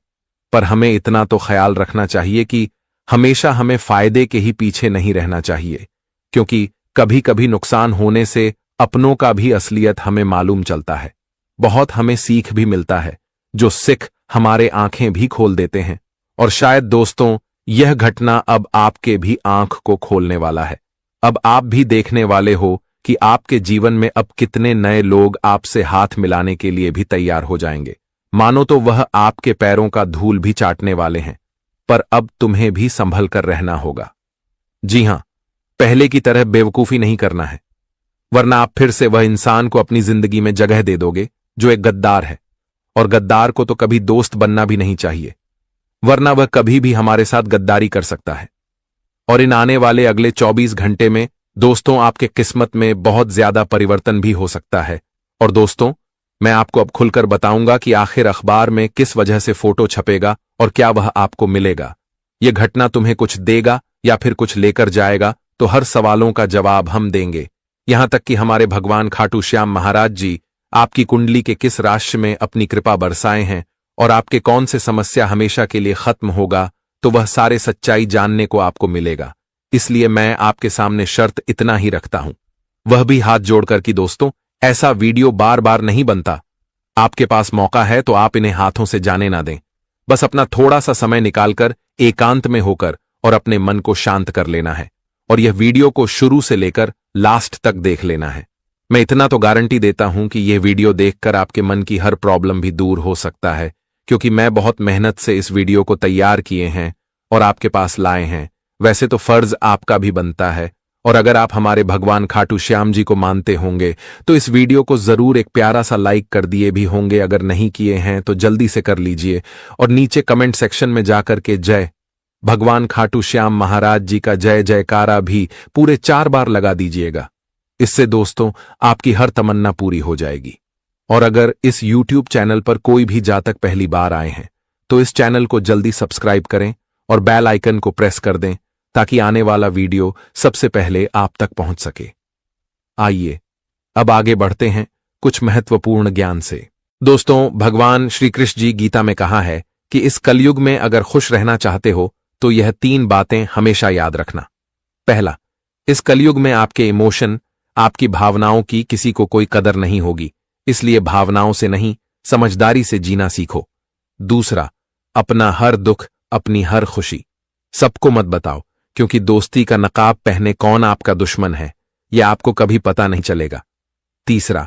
पर हमें इतना तो ख्याल रखना चाहिए कि हमेशा हमें फायदे के ही पीछे नहीं रहना चाहिए, क्योंकि कभी कभी नुकसान होने से अपनों का भी असलियत हमें मालूम चलता है। बहुत हमें सीख भी मिलता है, जो सिख हमारे आंखें भी खोल देते हैं। और शायद दोस्तों यह घटना अब आपके भी आंख को खोलने वाला है। अब आप भी देखने वाले हो कि आपके जीवन में अब कितने नए लोग आपसे हाथ मिलाने के लिए भी तैयार हो जाएंगे। मानो तो वह आपके पैरों का धूल भी चाटने वाले हैं, पर अब तुम्हें भी संभल कर रहना होगा। जी हां, पहले की तरह बेवकूफी नहीं करना है, वरना आप फिर से वह इंसान को अपनी जिंदगी में जगह दे दोगे जो एक गद्दार है। और गद्दार को तो कभी दोस्त बनना भी नहीं चाहिए, वरना वह कभी भी हमारे साथ गद्दारी कर सकता है। और इन आने वाले अगले 24 घंटे में दोस्तों आपके किस्मत में बहुत ज्यादा परिवर्तन भी हो सकता है। और दोस्तों, मैं आपको अब खुलकर बताऊंगा कि आखिर अखबार में किस वजह से फोटो छपेगा और क्या वह आपको मिलेगा। यह घटना तुम्हें कुछ देगा या फिर कुछ लेकर जाएगा, तो हर सवालों का जवाब हम देंगे। यहां तक कि हमारे भगवान खाटू श्याम महाराज जी आपकी कुंडली के किस राशि में अपनी कृपा बरसाए हैं और आपके कौन से समस्या हमेशा के लिए खत्म होगा, तो वह सारे सच्चाई जानने को आपको मिलेगा। इसलिए मैं आपके सामने शर्त इतना ही रखता हूं, वह भी हाथ जोड़कर कि दोस्तों ऐसा वीडियो बार बार नहीं बनता। आपके पास मौका है तो आप इन्हें हाथों से जाने ना दें। बस अपना थोड़ा सा समय निकालकर एकांत में होकर और अपने मन को शांत कर लेना है और यह वीडियो को शुरू से लेकर लास्ट तक देख लेना है। मैं इतना तो गारंटी देता हूं कि यह वीडियो देखकर आपके मन की हर प्रॉब्लम भी दूर हो सकता है, क्योंकि मैं बहुत मेहनत से इस वीडियो को तैयार किए हैं और आपके पास लाए हैं। वैसे तो फर्ज आपका भी बनता है, और अगर आप हमारे भगवान खाटू श्याम जी को मानते होंगे तो इस वीडियो को जरूर एक प्यारा सा लाइक कर दिए भी होंगे। अगर नहीं किए हैं तो जल्दी से कर लीजिए और नीचे कमेंट सेक्शन में जाकर के जय भगवान खाटू श्याम महाराज जी का जय जयकारा भी पूरे 4 बार लगा दीजिएगा। इससे दोस्तों आपकी हर तमन्ना पूरी हो जाएगी। और अगर इस YouTube चैनल पर कोई भी जातक पहली बार आए हैं तो इस चैनल को जल्दी सब्सक्राइब करें और बेल आइकन को प्रेस कर दें ताकि आने वाला वीडियो सबसे पहले आप तक पहुंच सके। आइए अब आगे बढ़ते हैं कुछ महत्वपूर्ण ज्ञान से। दोस्तों, भगवान श्री कृष्ण जी गीता में कहा है कि इस कलयुग में अगर खुश रहना चाहते हो तो यह 3 बातें हमेशा याद रखना। पहला, इस कलयुग में आपके इमोशन, आपकी भावनाओं की किसी को कोई कदर नहीं होगी, इसलिए भावनाओं से नहीं समझदारी से जीना सीखो। दूसरा, अपना हर दुख, अपनी हर खुशी सबको मत बताओ, क्योंकि दोस्ती का नकाब पहने कौन आपका दुश्मन है यह आपको कभी पता नहीं चलेगा। तीसरा,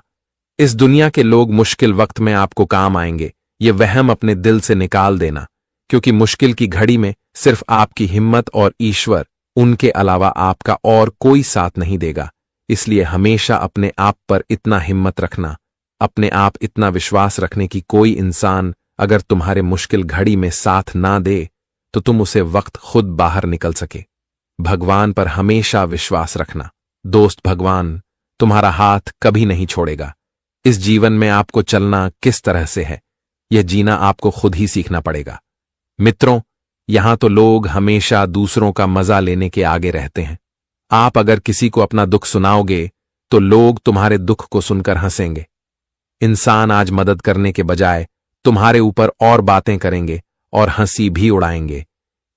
इस दुनिया के लोग मुश्किल वक्त में आपको काम आएंगे, ये वहम अपने दिल से निकाल देना, क्योंकि मुश्किल की घड़ी में सिर्फ आपकी हिम्मत और ईश्वर, उनके अलावा आपका और कोई साथ नहीं देगा। इसलिए हमेशा अपने आप पर इतना हिम्मत रखना, अपने आप इतना विश्वास रखने की कोई इंसान अगर तुम्हारे मुश्किल घड़ी में साथ ना दे तो तुम उसे वक्त खुद बाहर निकल सके। भगवान पर हमेशा विश्वास रखना। दोस्त, भगवान तुम्हारा हाथ कभी नहीं छोड़ेगा। इस जीवन में आपको चलना किस तरह से है यह जीना आपको खुद ही सीखना पड़ेगा। मित्रों, यहां तो लोग हमेशा दूसरों का मजा लेने के आगे रहते हैं, आप अगर किसी को अपना दुख सुनाओगे तो लोग तुम्हारे दुख को सुनकर हंसेंगे। इंसान आज मदद करने के बजाय तुम्हारे ऊपर और बातें करेंगे और हंसी भी उड़ाएंगे।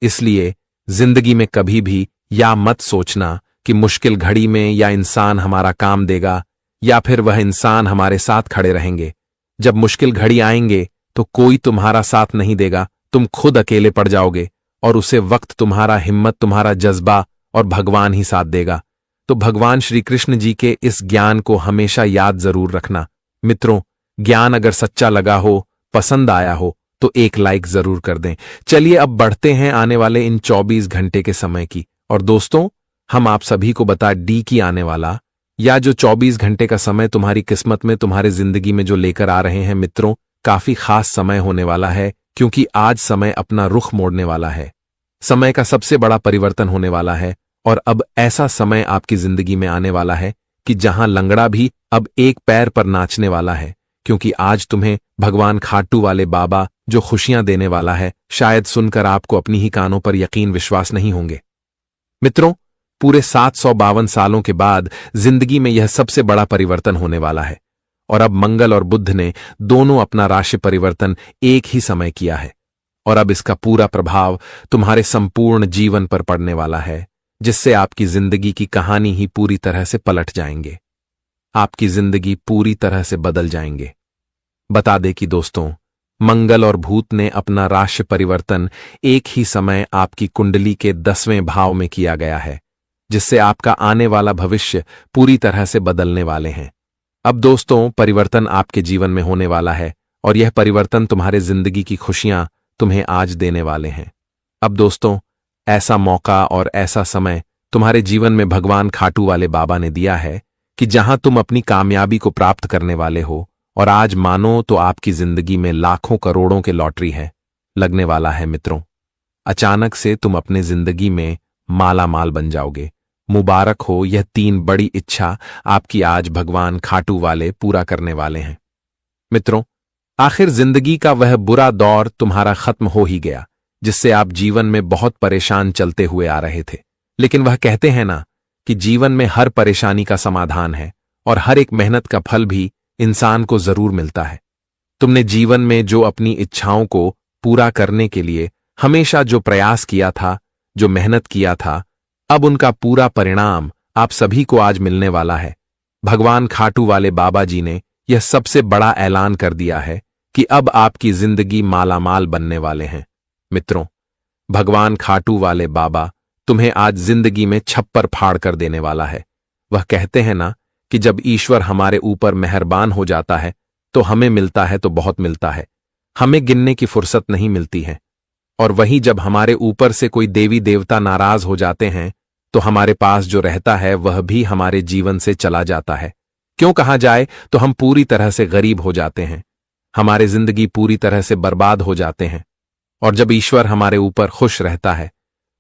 इसलिए जिंदगी में कभी भी या मत सोचना कि मुश्किल घड़ी में या इंसान हमारा काम देगा या फिर वह इंसान हमारे साथ खड़े रहेंगे। जब मुश्किल घड़ी आएंगे तो कोई तुम्हारा साथ नहीं देगा, तुम खुद अकेले पड़ जाओगे और उसे वक्त तुम्हारा हिम्मत, तुम्हारा जज्बा और भगवान ही साथ देगा। तो भगवान श्री कृष्ण जी के इस ज्ञान को हमेशा याद जरूर रखना। मित्रों, ज्ञान अगर सच्चा लगा हो, पसंद आया हो तो एक लाइक जरूर कर दें। चलिए अब बढ़ते हैं आने वाले इन 24 घंटे के समय की। और दोस्तों, हम आप सभी को बता डी की आने वाला या जो 24 घंटे का समय तुम्हारी किस्मत में, तुम्हारे जिंदगी में जो लेकर आ रहे हैं मित्रों, काफी खास समय होने वाला है, क्योंकि आज समय अपना रुख मोड़ने वाला है। समय का सबसे बड़ा परिवर्तन होने वाला है और अब ऐसा समय आपकी जिंदगी में आने वाला है कि जहां लंगड़ा भी अब एक पैर पर नाचने वाला है, क्योंकि आज तुम्हें भगवान खाटू वाले बाबा जो खुशियां देने वाला है, शायद सुनकर आपको अपनी ही कानों पर यकीन विश्वास नहीं होंगे। मित्रों, पूरे 752 सालों के बाद जिंदगी में यह सबसे बड़ा परिवर्तन होने वाला है और अब मंगल और बुध ने दोनों अपना राशि परिवर्तन एक ही समय किया है और अब इसका पूरा प्रभाव तुम्हारे संपूर्ण जीवन पर पड़ने वाला है, जिससे आपकी जिंदगी की कहानी ही पूरी तरह से पलट जाएंगे। आपकी जिंदगी पूरी तरह से बदल जाएंगे। बता दे कि दोस्तों, मंगल और भूत ने अपना राशि परिवर्तन एक ही समय आपकी कुंडली के 10वें भाव में किया गया है, जिससे आपका आने वाला भविष्य पूरी तरह से बदलने वाले हैं। अब दोस्तों, परिवर्तन आपके जीवन में होने वाला है और यह परिवर्तन तुम्हारे जिंदगी की खुशियां तुम्हें आज देने वाले हैं। अब दोस्तों, ऐसा मौका और ऐसा समय तुम्हारे जीवन में भगवान खाटू वाले बाबा ने दिया है कि जहां तुम अपनी कामयाबी को प्राप्त करने वाले हो और आज मानो तो आपकी जिंदगी में लाखों करोड़ों के लॉटरी है लगने वाला है। मित्रों, अचानक से तुम अपने जिंदगी में माला माल बन जाओगे। मुबारक हो, यह 3 बड़ी इच्छा आपकी आज भगवान खाटू वाले पूरा करने वाले हैं। मित्रों, आखिर जिंदगी का वह बुरा दौर तुम्हारा खत्म हो ही गया, जिससे आप जीवन में बहुत परेशान चलते हुए आ रहे थे। लेकिन वह कहते हैं ना कि जीवन में हर परेशानी का समाधान है और हर एक मेहनत का फल भी इंसान को जरूर मिलता है। तुमने जीवन में जो अपनी इच्छाओं को पूरा करने के लिए हमेशा जो प्रयास किया था, जो मेहनत किया था, अब उनका पूरा परिणाम आप सभी को आज मिलने वाला है। भगवान खाटू वाले बाबा जी ने यह सबसे बड़ा ऐलान कर दिया है कि अब आपकी जिंदगी मालामाल बनने वाले हैं। मित्रों, भगवान खाटू वाले बाबा तुम्हें आज जिंदगी में छप्पर फाड़ कर देने वाला है। वह कहते हैं ना कि जब ईश्वर हमारे ऊपर मेहरबान हो जाता है तो हमें मिलता है तो बहुत मिलता है, हमें गिनने की फुर्सत नहीं मिलती है। और वहीं जब हमारे ऊपर से कोई देवी देवता नाराज हो जाते हैं तो हमारे पास जो रहता है वह भी हमारे जीवन से चला जाता है। क्यों कहा जाए तो हम पूरी तरह से गरीब हो जाते हैं, हमारे जिंदगी पूरी तरह से बर्बाद हो जाते हैं। और जब ईश्वर हमारे ऊपर खुश रहता है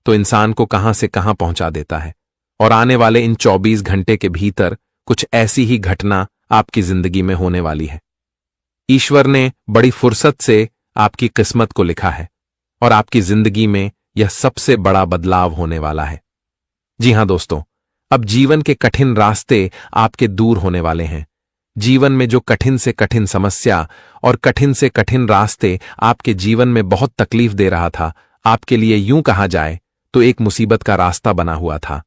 तो इंसान को कहां से कहां पहुंचा देता है। और आने वाले इन 24 घंटे के भीतर कुछ ऐसी ही घटना आपकी जिंदगी में होने वाली है। ईश्वर ने बड़ी फुर्सत से आपकी किस्मत को लिखा है और आपकी जिंदगी में यह सबसे बड़ा बदलाव होने वाला है। जी हां दोस्तों, अब जीवन के कठिन रास्ते आपके दूर होने वाले हैं। जीवन में जो कठिन से कठिन समस्या और कठिन से कठिन रास्ते आपके जीवन में बहुत तकलीफ दे रहा था, आपके लिए यूं कहा जाए तो एक मुसीबत का रास्ता बना हुआ था,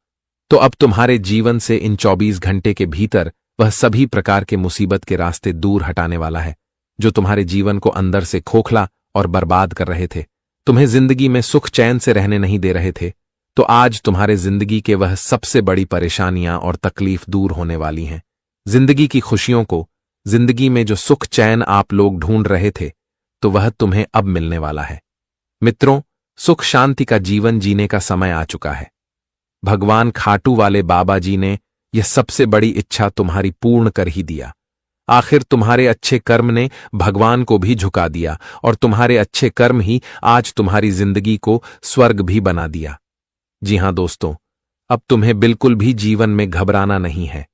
तो अब तुम्हारे जीवन से इन 24 घंटे के भीतर वह सभी प्रकार के मुसीबत के रास्ते दूर हटाने वाला है, जो तुम्हारे जीवन को अंदर से खोखला और बर्बाद कर रहे थे, तुम्हें जिंदगी में सुख चैन से रहने नहीं दे रहे थे। तो आज तुम्हारे जिंदगी के वह सबसे बड़ी परेशानियां और तकलीफ दूर होने वाली हैं। जिंदगी की खुशियों को, जिंदगी में जो सुख चैन आप लोग ढूंढ रहे थे, तो वह तुम्हें अब मिलने वाला है। मित्रों, सुख शांति का जीवन जीने का समय आ चुका है। भगवान खाटू वाले बाबा जी ने यह सबसे बड़ी इच्छा तुम्हारी पूर्ण कर ही दिया। आखिर तुम्हारे अच्छे कर्म ने भगवान को भी झुका दिया और तुम्हारे अच्छे कर्म ही आज तुम्हारी जिंदगी को स्वर्ग भी बना दिया। जी हां दोस्तों, अब तुम्हें बिल्कुल भी जीवन में घबराना नहीं है,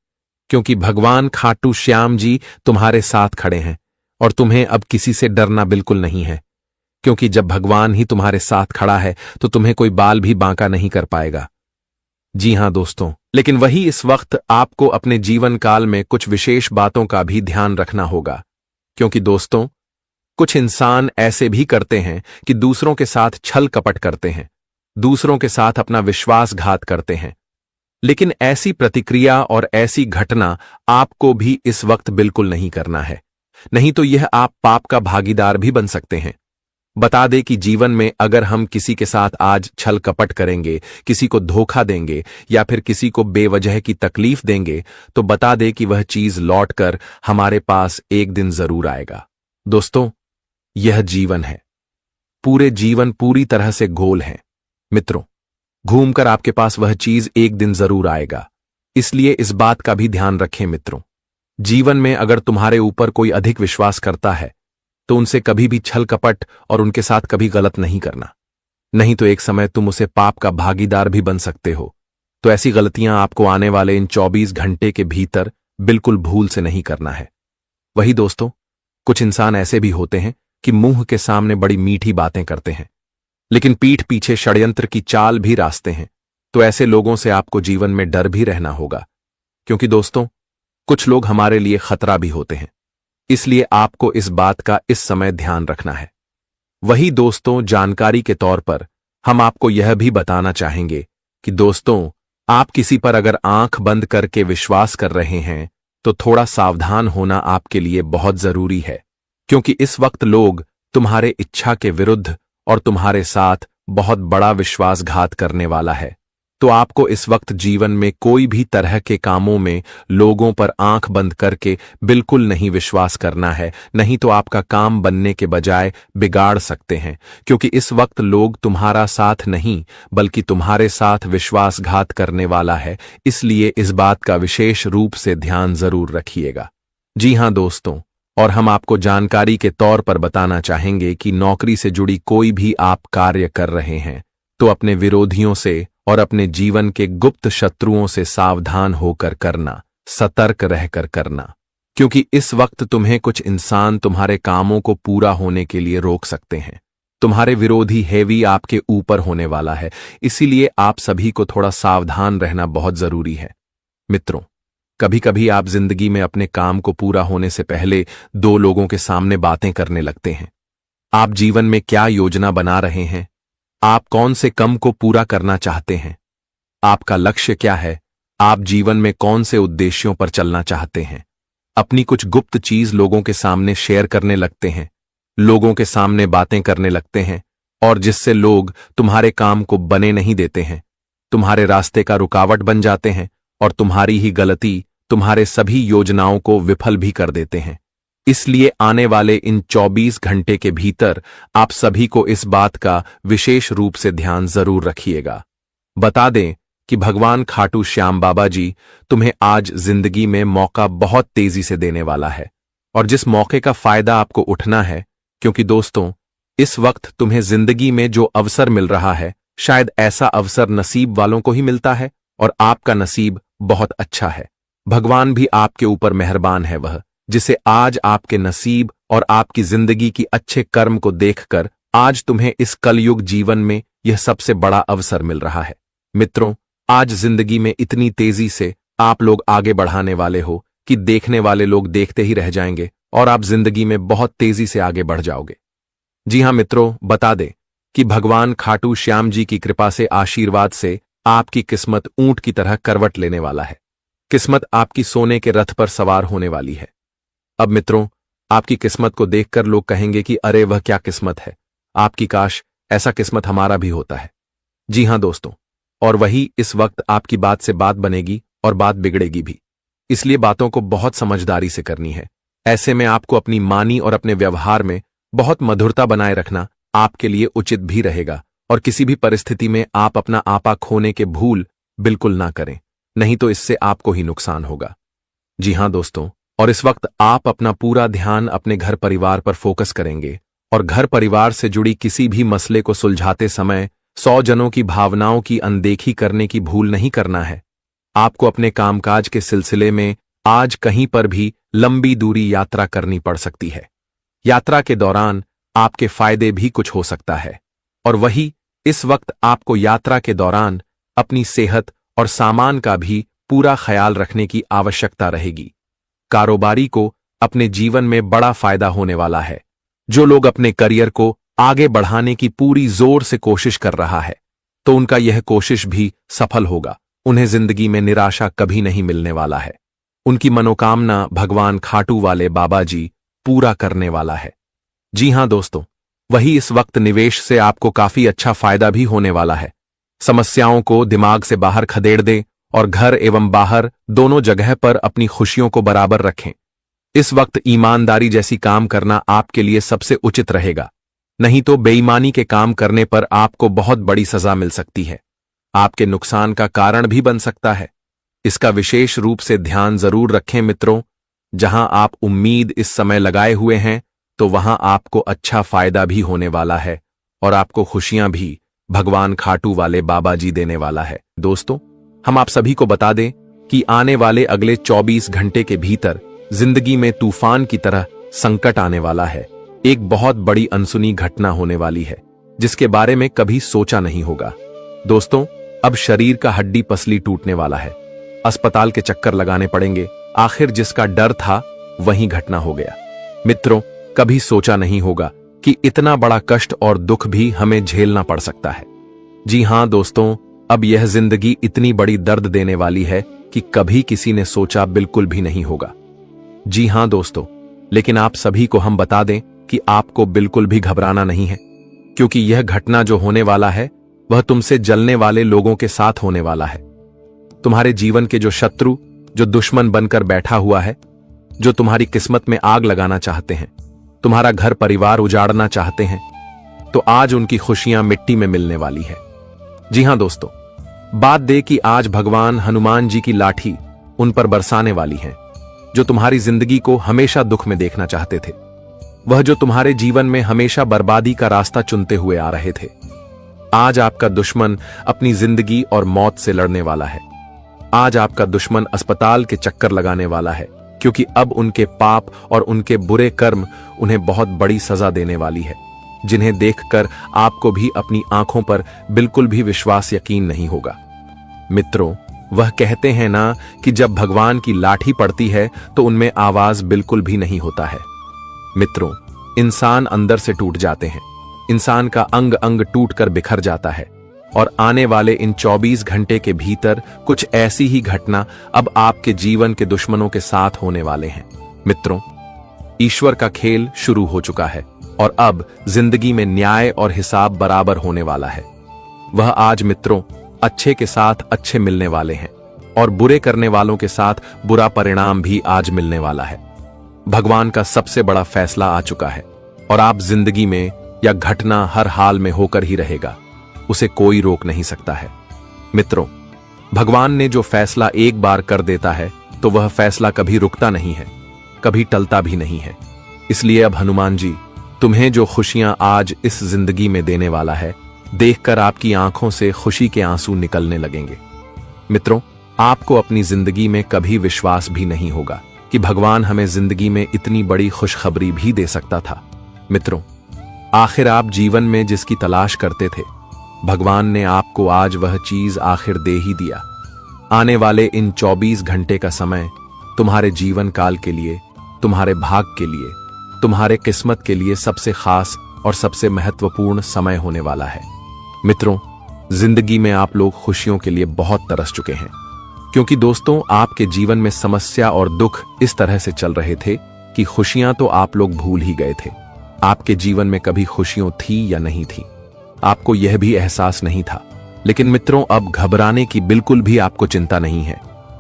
क्योंकि भगवान खाटू श्याम जी तुम्हारे साथ खड़े हैं और तुम्हें अब किसी से डरना बिल्कुल नहीं है, क्योंकि जब भगवान ही तुम्हारे साथ खड़ा है तो तुम्हें कोई बाल भी बांका नहीं कर पाएगा। जी हां दोस्तों, लेकिन वही इस वक्त आपको अपने जीवन काल में कुछ विशेष बातों का भी ध्यान रखना होगा, क्योंकि दोस्तों, कुछ इंसान ऐसे भी करते हैं कि दूसरों के साथ छल कपट करते हैं, दूसरों के साथ अपना विश्वासघात करते हैं। लेकिन ऐसी प्रतिक्रिया और ऐसी घटना आपको भी इस वक्त बिल्कुल नहीं करना है, नहीं तो यह आप पाप का भागीदार भी बन सकते हैं। बता दे कि जीवन में अगर हम किसी के साथ आज छल कपट करेंगे, किसी को धोखा देंगे या फिर किसी को बेवजह की तकलीफ देंगे, तो बता दे कि वह चीज लौटकर हमारे पास एक दिन जरूर आएगा। दोस्तों, यह जीवन है, पूरे जीवन पूरी तरह से गोल है। मित्रों, घूमकर आपके पास वह चीज एक दिन जरूर आएगा, इसलिए इस बात का भी ध्यान रखें मित्रों। जीवन में अगर तुम्हारे ऊपर कोई अधिक विश्वास करता है तो उनसे कभी भी छल कपट और उनके साथ कभी गलत नहीं करना, नहीं तो एक समय तुम उसे पाप का भागीदार भी बन सकते हो। तो ऐसी गलतियां आपको आने वाले इन 24 घंटे के भीतर बिल्कुल भूल से नहीं करना है। वही दोस्तों, कुछ इंसान ऐसे भी होते हैं कि मुंह के सामने बड़ी मीठी बातें करते हैं, लेकिन पीठ पीछे षड्यंत्र की चाल भी रास्ते हैं। तो ऐसे लोगों से आपको जीवन में डर भी रहना होगा, क्योंकि दोस्तों, कुछ लोग हमारे लिए खतरा भी होते हैं, इसलिए आपको इस बात का इस समय ध्यान रखना है। वही दोस्तों, जानकारी के तौर पर हम आपको यह भी बताना चाहेंगे कि दोस्तों, आप किसी पर अगर आंख बंद करके विश्वास कर रहे हैं तो थोड़ा सावधान होना आपके लिए बहुत जरूरी है, क्योंकि इस वक्त लोग तुम्हारे इच्छा के विरुद्ध और तुम्हारे साथ बहुत बड़ा विश्वासघात करने वाला है। तो आपको इस वक्त जीवन में कोई भी तरह के कामों में लोगों पर आंख बंद करके बिल्कुल नहीं विश्वास करना है, नहीं तो आपका काम बनने के बजाय बिगाड़ सकते हैं, क्योंकि इस वक्त लोग तुम्हारा साथ नहीं बल्कि तुम्हारे साथ विश्वासघात करने वाला है। इसलिए इस बात का विशेष रूप से ध्यान जरूर रखिएगा। जी हां दोस्तों, और हम आपको जानकारी के तौर पर बताना चाहेंगे कि नौकरी से जुड़ी कोई भी आप कार्य कर रहे हैं तो अपने विरोधियों से और अपने जीवन के गुप्त शत्रुओं से सावधान होकर करना, सतर्क रहकर करना, क्योंकि इस वक्त तुम्हें कुछ इंसान तुम्हारे कामों को पूरा होने के लिए रोक सकते हैं। तुम्हारे विरोधी हैवी आपके ऊपर होने वाला है, इसीलिए आप सभी को थोड़ा सावधान रहना बहुत जरूरी है। मित्रों, कभी कभी आप जिंदगी में अपने काम को पूरा होने से पहले दो लोगों के सामने बातें करने लगते हैं। आप जीवन में क्या योजना बना रहे हैं? आप कौन से कम को पूरा करना चाहते हैं? आपका लक्ष्य क्या है? आप जीवन में कौन से उद्देश्यों पर चलना चाहते हैं? अपनी कुछ गुप्त चीज लोगों के सामने शेयर करने लगते हैं, लोगों के सामने बातें करने लगते हैं, और जिससे लोग तुम्हारे काम को बने नहीं देते हैं, तुम्हारे रास्ते का रुकावट बन जाते हैं और तुम्हारी ही गलती तुम्हारे सभी योजनाओं को विफल भी कर देते हैं। इसलिए आने वाले इन 24 घंटे के भीतर आप सभी को इस बात का विशेष रूप से ध्यान जरूर रखिएगा। बता दें कि भगवान खाटू श्याम बाबा जी तुम्हें आज जिंदगी में मौका बहुत तेजी से देने वाला है, और जिस मौके का फायदा आपको उठना है, क्योंकि दोस्तों, इस वक्त तुम्हें जिंदगी में जो अवसर मिल रहा है, शायद ऐसा अवसर नसीब वालों को ही मिलता है, और आपका नसीब बहुत अच्छा है। भगवान भी आपके ऊपर मेहरबान है, वह जिसे आज आपके नसीब और आपकी जिंदगी की अच्छे कर्म को देखकर आज तुम्हें इस कलयुग जीवन में यह सबसे बड़ा अवसर मिल रहा है। मित्रों, आज जिंदगी में इतनी तेजी से आप लोग आगे बढ़ाने वाले हो कि देखने वाले लोग देखते ही रह जाएंगे और आप जिंदगी में बहुत तेजी से आगे बढ़ जाओगे। जी हां मित्रों, बता दें कि भगवान खाटू श्याम जी की कृपा से, आशीर्वाद से आपकी किस्मत ऊंट की तरह करवट लेने वाला है। किस्मत आपकी सोने के रथ पर सवार होने वाली है। अब मित्रों, आपकी किस्मत को देखकर लोग कहेंगे कि अरे वह क्या किस्मत है, आपकी काश ऐसा किस्मत हमारा भी होता है। जी हां दोस्तों, और वही इस वक्त आपकी बात से बात बनेगी और बात बिगड़ेगी भी, इसलिए बातों को बहुत समझदारी से करनी है। ऐसे में आपको अपनी वाणी और अपने व्यवहार में बहुत मधुरता बनाए रखना आपके लिए उचित भी रहेगा, और किसी भी परिस्थिति में आप अपना आपा खोने के भूल बिल्कुल ना करें, नहीं तो इससे आपको ही नुकसान होगा। जी हां दोस्तों, और इस वक्त आप अपना पूरा ध्यान अपने घर परिवार पर फोकस करेंगे, और घर परिवार से जुड़ी किसी भी मसले को सुलझाते समय 100 जनों की भावनाओं की अनदेखी करने की भूल नहीं करना है। आपको अपने कामकाज के सिलसिले में आज कहीं पर भी लंबी दूरी यात्रा करनी पड़ सकती है। यात्रा के दौरान आपके फायदे भी कुछ हो सकता है, और वही इस वक्त आपको यात्रा के दौरान अपनी सेहत और सामान का भी पूरा ख्याल रखने की आवश्यकता रहेगी। कारोबारी को अपने जीवन में बड़ा फायदा होने वाला है। जो लोग अपने करियर को आगे बढ़ाने की पूरी जोर से कोशिश कर रहा है, तो उनका यह कोशिश भी सफल होगा। उन्हें जिंदगी में निराशा कभी नहीं मिलने वाला है। उनकी मनोकामना भगवान खाटू वाले बाबा जी पूरा करने वाला है। जी हां दोस्तों, वही इस वक्त निवेश से आपको काफी अच्छा फायदा भी होने वाला है। समस्याओं को दिमाग से बाहर खदेड़ दें और घर एवं बाहर दोनों जगह पर अपनी खुशियों को बराबर रखें। इस वक्त ईमानदारी जैसी काम करना आपके लिए सबसे उचित रहेगा, नहीं तो बेईमानी के काम करने पर आपको बहुत बड़ी सजा मिल सकती है। आपके नुकसान का कारण भी बन सकता है। इसका विशेष रूप से ध्यान जरूर रखें मित्रों। जहां आप उम्मीद इस समय लगाए हुए हैं, तो वहां आपको अच्छा फायदा भी होने वाला है और आपको खुशियां भी भगवान खाटू वाले बाबा जी देने वाला है। दोस्तों, हम आप सभी को बता दें कि आने वाले अगले 24 घंटे के भीतर जिंदगी में तूफान की तरह संकट आने वाला है। एक बहुत बड़ी अनसुनी घटना होने वाली है, जिसके बारे में कभी सोचा नहीं होगा। दोस्तों, अब शरीर का हड्डी पसली टूटने वाला है। अस्पताल के चक्कर लगाने पड़ेंगे। आखिर जिसका डर था वही घटना हो गया। मित्रों, कभी सोचा नहीं होगा कि इतना बड़ा कष्ट और दुख भी हमें झेलना पड़ सकता है। जी हां दोस्तों, अब यह जिंदगी इतनी बड़ी दर्द देने वाली है कि कभी किसी ने सोचा बिल्कुल भी नहीं होगा। जी हां दोस्तों, लेकिन आप सभी को हम बता दें कि आपको बिल्कुल भी घबराना नहीं है, क्योंकि यह घटना जो होने वाला है वह तुमसे जलने वाले लोगों के साथ होने वाला है। तुम्हारे जीवन के जो शत्रु, जो दुश्मन बनकर बैठा हुआ है, जो तुम्हारी किस्मत में आग लगाना चाहते हैं, तुम्हारा घर परिवार उजाड़ना चाहते हैं, तो आज उनकी खुशियां मिट्टी में मिलने वाली है। जी हां दोस्तों, बात दे कि आज भगवान हनुमान जी की लाठी उन पर बरसाने वाली है, जो तुम्हारी जिंदगी को हमेशा दुख में देखना चाहते थे। वह जो तुम्हारे जीवन में हमेशा बर्बादी का रास्ता चुनते हुए आ रहे थे। आज आपका दुश्मन अपनी जिंदगी और मौत से लड़ने वाला है। आज आपका दुश्मन अस्पताल के चक्कर लगाने वाला है, क्योंकि अब उनके पाप और उनके बुरे कर्म उन्हें बहुत बड़ी सजा देने वाली है, जिन्हें देखकर आपको भी अपनी आंखों पर बिल्कुल भी विश्वास यकीन नहीं होगा। मित्रों, वह कहते हैं ना कि जब भगवान की लाठी पड़ती है तो उनमें आवाज बिल्कुल भी नहीं होता है। मित्रों, इंसान अंदर से टूट जाते हैं। इंसान का अंग अंग टूटकर बिखर जाता है और आने वाले इन 24 घंटे के भीतर कुछ ऐसी ही घटना अब आपके जीवन के दुश्मनों के साथ होने वाले हैं। मित्रों, ईश्वर का खेल शुरू हो चुका है और अब जिंदगी में न्याय और हिसाब बराबर होने वाला है। वह आज मित्रों अच्छे के साथ अच्छे मिलने वाले हैं और बुरे करने वालों के साथ बुरा परिणाम भी आज मिलने वाला है। भगवान का सबसे बड़ा फैसला आ चुका है और आप जिंदगी में या घटना हर हाल में होकर ही रहेगा, उसे कोई रोक नहीं सकता है। मित्रों, भगवान ने जो फैसला एक बार कर देता है तो वह फैसला कभी रुकता नहीं है, कभी टलता भी नहीं है। इसलिए अब हनुमान जी तुम्हें जो खुशियां आज इस जिंदगी में देने वाला है, देखकर आपकी आंखों से खुशी के आंसू निकलने लगेंगे। मित्रों, आपको अपनी जिंदगी में कभी विश्वास भी नहीं होगा कि भगवान हमें जिंदगी में इतनी बड़ी खुशखबरी भी दे सकता था। मित्रों, आखिर आप जीवन में जिसकी तलाश करते थे, भगवान ने आपको आज वह चीज आखिर दे ही दिया। आने वाले इन 24 घंटे का समय तुम्हारे जीवन काल के लिए, तुम्हारे भाग के लिए, तुम्हारे किस्मत के लिए सबसे खास और सबसे महत्वपूर्ण समय होने वाला है। मित्रों, जिंदगी में आप लोग खुशियों के लिए बहुत तरस चुके हैं, क्योंकि दोस्तों आपके जीवन में समस्या और दुख इस तरह से चल रहे थे कि खुशियां तो आप लोग भूल ही गए थे। आपके जीवन में कभी खुशियां थी या नहीं थी, आपको यह भी एहसास नहीं था। लेकिन मित्रों, अब घबराने की बिल्कुल भी आपको चिंता नहीं है।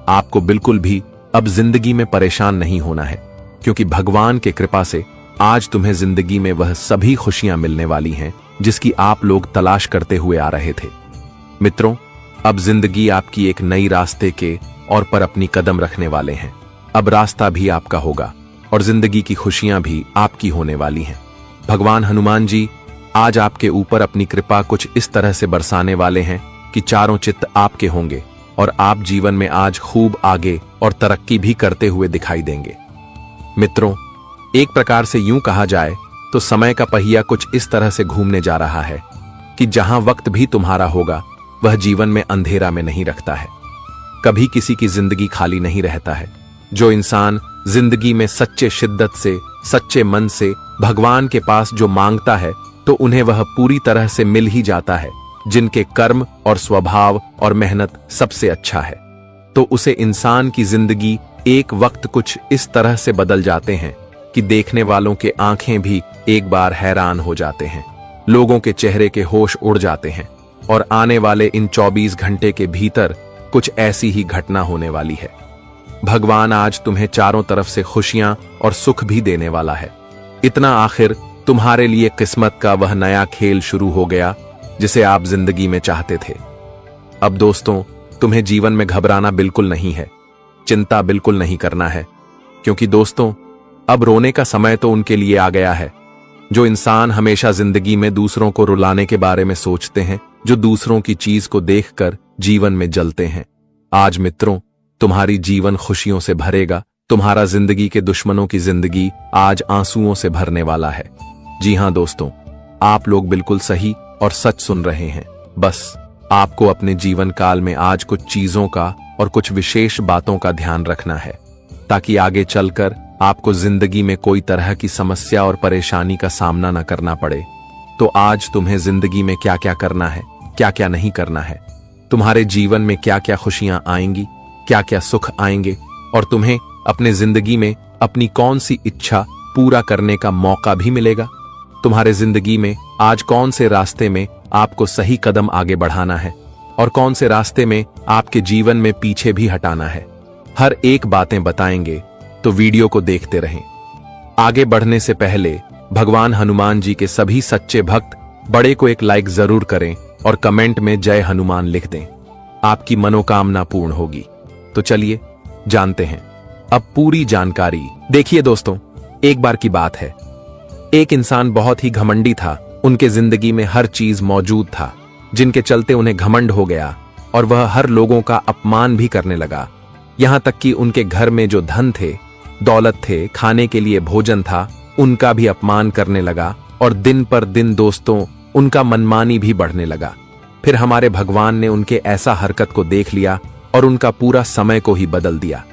आपको बिल्कुल भी अब जिंदगी में परेशान नहीं होना है, क्योंकि भगवान के कृपा से आज तुम्हें जिंदगी में वह सभी खुशियां मिलने वाली हैं जिसकी आप लोग तलाश करते हुए आ रहे थे। मित्रों, अब जिंदगी आपकी एक नई रास्ते के और पर अपनी कदम रखने वाले हैं। अब रास्ता भी आपका होगा और जिंदगी की खुशियां भी आपकी होने वाली हैं। भगवान हनुमान जी आज आपके ऊपर अपनी कृपा कुछ इस तरह से बरसाने वाले हैं कि चारों चित्त आपके होंगे और आप जीवन में आज खूब आगे और तरक्की भी करते हुए दिखाई देंगे। मित्रों, एक प्रकार से यूं कहा जाए तो समय का पहिया कुछ इस तरह से घूमने जा रहा है कि जहां वक्त भी तुम्हारा होगा, वह जीवन में अंधेरा में नहीं रखता है। कभी किसी की जिंदगी खाली नहीं रहता है। जो इंसान जिंदगी में सच्चे शिद्दत से, सच्चे मन से भगवान के पास जो मांगता है तो उन्हें वह पूरी तरह से मिल ही जाता है। जिनके कर्म और स्वभाव और मेहनत सबसे अच्छा है, तो उसे इंसान की जिंदगी एक वक्त कुछ इस तरह से बदल जाते हैं कि देखने वालों के आंखें भी एक बार हैरान हो जाते हैं। लोगों के चेहरे के होश उड़ जाते हैं और आने वाले इन 24 घंटे के भीतर कुछ ऐसी ही घटना होने वाली है। भगवान आज तुम्हें चारों तरफ से खुशियां और सुख भी देने वाला है। इतना आखिर तुम्हारे लिए किस्मत का वह नया खेल शुरू हो गया जिसे आप जिंदगी में चाहते थे। अब दोस्तों, तुम्हें जीवन में घबराना बिल्कुल नहीं है, चिंता बिल्कुल नहीं करना है, क्योंकि दोस्तों अब रोने का समय तो उनके लिए आ गया है जो इंसान हमेशा जिंदगी में दूसरों को रुलाने के बारे में सोचते हैं, जो दूसरों की चीज को देखकर जीवन में जलते हैं। आज मित्रों, तुम्हारी जीवन खुशियों से भरेगा। तुम्हारा जिंदगी के दुश्मनों की जिंदगी आज आंसुओं से भरने वाला है। जी हां दोस्तों, आप लोग बिल्कुल सही और सच सुन रहे हैं। बस आपको अपने जीवन काल में आज कुछ चीजों का और कुछ विशेष बातों का ध्यान रखना है, ताकि आगे चलकर आपको जिंदगी में कोई तरह की समस्या और परेशानी का सामना न करना पड़े। तो आज तुम्हें जिंदगी में क्या क्या करना है, क्या क्या नहीं करना है, तुम्हारे जीवन में क्या क्या खुशियां आएंगी, क्या क्या सुख आएंगे, और तुम्हें अपने जिंदगी में अपनी कौन सी इच्छा पूरा करने का मौका भी मिलेगा। तुम्हारे जिंदगी में आज कौन से रास्ते में आपको सही कदम आगे बढ़ाना है और कौन से रास्ते में आपके जीवन में पीछे भी हटाना है। हर एक बातें बताएंगे, तो वीडियो को देखते रहें। आगे बढ़ने से पहले भगवान हनुमान जी के सभी सच्चे भक्त बड़े को एक लाइक जरूर करें और कमेंट में जय हनुमान लिख दें। आपकी मनोकामना पूर्ण होगी। तो चलिए जानते हैं अब पूरी जानकारी। देखिए दोस्तों, एक बार की बात है, एक इंसान बहुत ही घमंडी था। उनके जिंदगी में हर चीज मौजूद था, जिनके चलते उन्हें घमंड हो गया और वह हर लोगों का अपमान भी करने लगा। यहां तक कि उनके घर में जो धन थे, दौलत थे, खाने के लिए भोजन था, उनका भी अपमान करने लगा। और दिन पर दिन दोस्तों उनका मनमानी भी बढ़ने लगा। फिर हमारे भगवान ने उनके ऐसा हरकत को देख लिया और उनका पूरा समय को ही बदल दिया।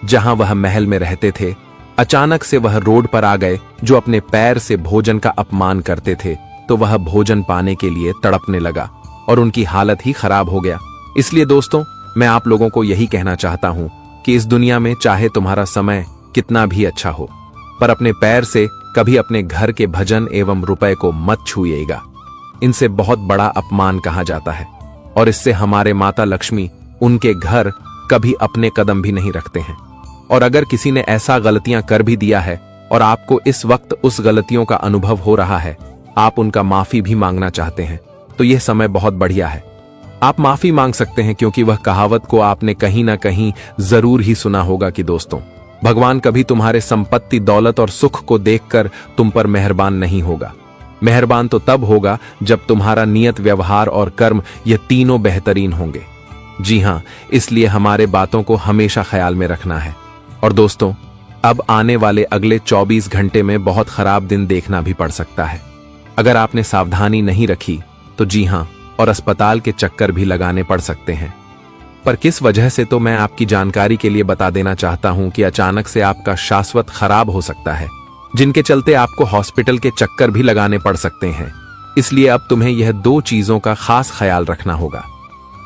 जहां वह महल में रहते थे, अचानक से वह रोड पर आ गए। जो अपने पैर से भोजन का अपमान करते थे, तो वह भोजन पाने के लिए तड़पने लगा और उनकी हालत ही खराब हो गया। इसलिए दोस्तों, मैं आप लोगों को यही कहना चाहता हूं कि इस दुनिया में चाहे तुम्हारा समय कितना भी अच्छा हो, पर अपने पैर से कभी अपने घर के भजन एवं रुपए को मत छूइएगा। इनसे बहुत बड़ा अपमान कहा जाता है और इससे हमारे माता लक्ष्मी उनके घर कभी अपने कदम भी नहीं रखते हैं। और अगर किसी ने ऐसा गलतियां कर भी दिया है और आपको इस वक्त उस गलतियों का अनुभव हो रहा है, आप उनका माफी भी मांगना चाहते हैं, तो यह समय बहुत बढ़िया है। आप माफी मांग सकते हैं, क्योंकि वह कहावत को आपने कहीं ना कहीं जरूर ही सुना होगा कि दोस्तों, भगवान कभी तुम्हारे संपत्ति, दौलत और सुख को देखकर तुम पर मेहरबान नहीं होगा। मेहरबान तो तब होगा जब तुम्हारा नियत, व्यवहार और कर्म ये तीनों बेहतरीन होंगे। जी हां, इसलिए हमारे बातों को हमेशा ख्याल में रखना है। और दोस्तों, अब आने वाले अगले 24 घंटे में बहुत खराब दिन देखना भी पड़ सकता है। अगर आपने सावधानी नहीं रखी तो जी हां, और अस्पताल के चक्कर भी लगाने पड़ सकते हैं। पर किस वजह से, तो मैं आपकी जानकारी के लिए बता देना चाहता हूं कि अचानक से आपका शाश्वत खराब हो सकता है, जिनके चलते आपको हॉस्पिटल के चक्कर भी लगाने पड़ सकते हैं। इसलिए अब तुम्हें यह 2 चीजों का खास ख्याल रखना होगा।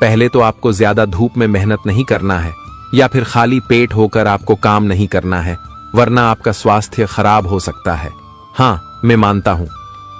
पहले तो आपको ज्यादा धूप में मेहनत नहीं करना है, या फिर खाली पेट होकर आपको काम नहीं करना है, वरना आपका स्वास्थ्य खराब हो सकता है। हाँ, मैं मानता हूं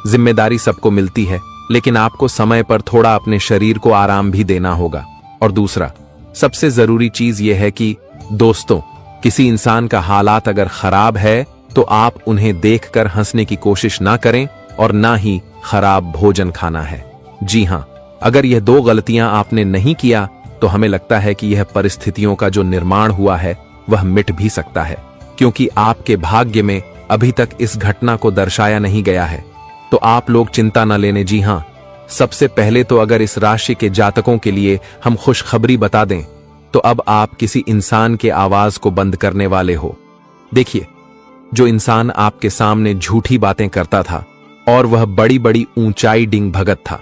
जिम्मेदारी सबको मिलती है, लेकिन आपको समय पर थोड़ा अपने शरीर को आराम भी देना होगा। और दूसरा, सबसे जरूरी चीज यह है कि दोस्तों, किसी इंसान का हालात अगर खराब है तो आप उन्हें देखकर हंसने की कोशिश ना करें और ना ही खराब भोजन खाना है। जी हां, अगर यह 2 गलतियां आपने नहीं किया तो हमें लगता है कि यह परिस्थितियों का जो निर्माण हुआ है वह मिट भी सकता है, क्योंकि आपके भाग्य में अभी तक इस घटना को दर्शाया नहीं गया है। तो आप लोग चिंता न लेने। जी हां, सबसे पहले तो अगर इस राशि के जातकों के लिए हम खुशखबरी बता दें, तो अब आप किसी इंसान के आवाज को बंद करने वाले हो। देखिए, जो इंसान आपके सामने झूठी बातें करता था और वह बड़ी बड़ी ऊंचाई डिंग भगत था,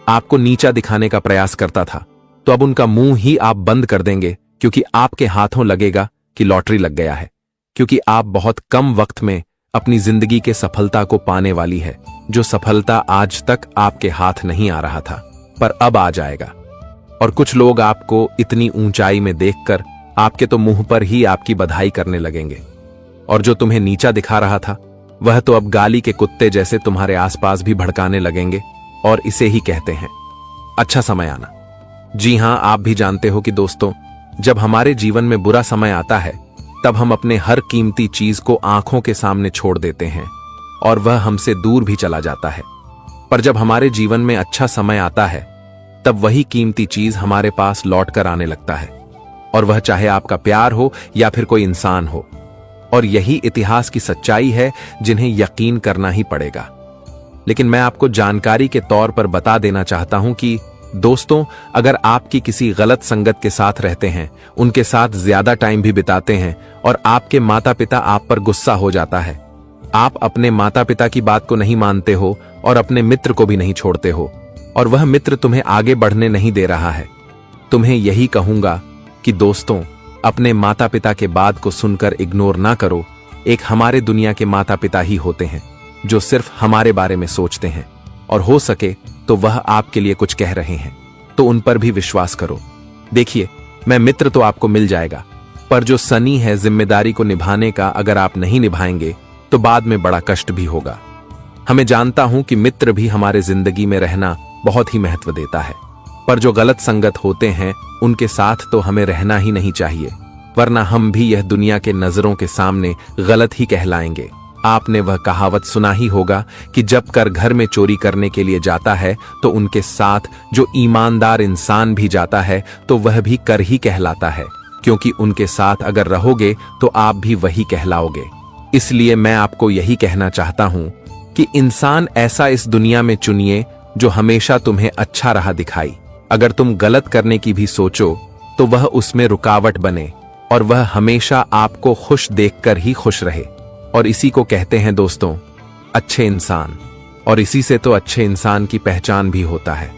आपको नीचा दिखाने का प्रयास करता था, तो अब उनका मुंह ही आप बंद कर देंगे, क्योंकि आपके हाथों लगेगा कि लॉटरी लग गया है, क्योंकि आप बहुत कम वक्त में अपनी जिंदगी के सफलता को पाने वाली है, जो सफलता आज तक आपके हाथ नहीं आ रहा था पर अब आ जाएगा। और कुछ लोग आपको इतनी ऊंचाई में देखकर आपके तो मुंह पर ही आपकी बधाई करने लगेंगे, और जो तुम्हें नीचा दिखा रहा था वह तो अब गाली के कुत्ते जैसे तुम्हारे आसपास भी भड़काने लगेंगे, और इसे ही कहते हैं अच्छा समय आना। जी हां, आप भी जानते हो कि दोस्तों, जब हमारे जीवन में बुरा समय आता है तब हम अपने हर कीमती चीज को आंखों के सामने छोड़ देते हैं और वह हमसे दूर भी चला जाता है। पर जब हमारे जीवन में अच्छा समय आता है तब वही कीमती चीज हमारे पास लौट कर आने लगता है, और वह चाहे आपका प्यार हो या फिर कोई इंसान हो। और यही इतिहास की सच्चाई है जिन्हें यकीन करना ही पड़ेगा। लेकिन मैं आपको जानकारी के तौर पर बता देना चाहता हूं कि दोस्तों, अगर आपकी किसी गलत संगत के साथ रहते हैं, उनके साथ ज्यादा टाइम भी बिताते हैं और आपके माता पिता आप पर गुस्सा हो जाता है, आप अपने माता पिता की बात को नहीं मानते हो और अपने मित्र को भी नहीं छोड़ते हो, और वह मित्र तुम्हें आगे बढ़ने नहीं दे रहा है, तुम्हें यही कहूंगा कि दोस्तों, अपने माता पिता के बात को सुनकर इग्नोर ना करो। एक हमारे दुनिया के माता पिता ही होते हैं जो सिर्फ हमारे बारे में सोचते हैं, और हो सके तो वह आपके लिए कुछ कह रहे हैं तो उन पर भी विश्वास करो। देखिए, मैं मित्र तो आपको मिल जाएगा, पर जो सनी है जिम्मेदारी को निभाने का, अगर आप नहीं निभाएंगे तो बाद में बड़ा कष्ट भी होगा। हमें जानता हूं कि मित्र भी हमारे जिंदगी में रहना बहुत ही महत्व देता है, पर जो गलत संगत होते हैं उनके साथ तो हमें रहना ही नहीं चाहिए, वरना हम भी यह दुनिया के नजरों के सामने गलत ही कहलाएंगे। आपने वह कहावत सुना ही होगा कि जब कर घर में चोरी करने के लिए जाता है तो उनके साथ जो ईमानदार इंसान भी जाता है तो वह भी कर ही कहलाता है, क्योंकि उनके साथ अगर रहोगे तो आप भी वही कहलाओगे। इसलिए मैं आपको यही कहना चाहता हूं कि इंसान ऐसा इस दुनिया में चुनिए जो हमेशा तुम्हें अच्छा राह दिखाई। अगर तुम गलत करने की भी सोचो तो वह उसमें रुकावट बने, और वह हमेशा आपको खुश देखकर ही खुश रहे। और इसी को कहते हैं दोस्तों अच्छे इंसान, और इसी से तो अच्छे इंसान की पहचान भी होता है।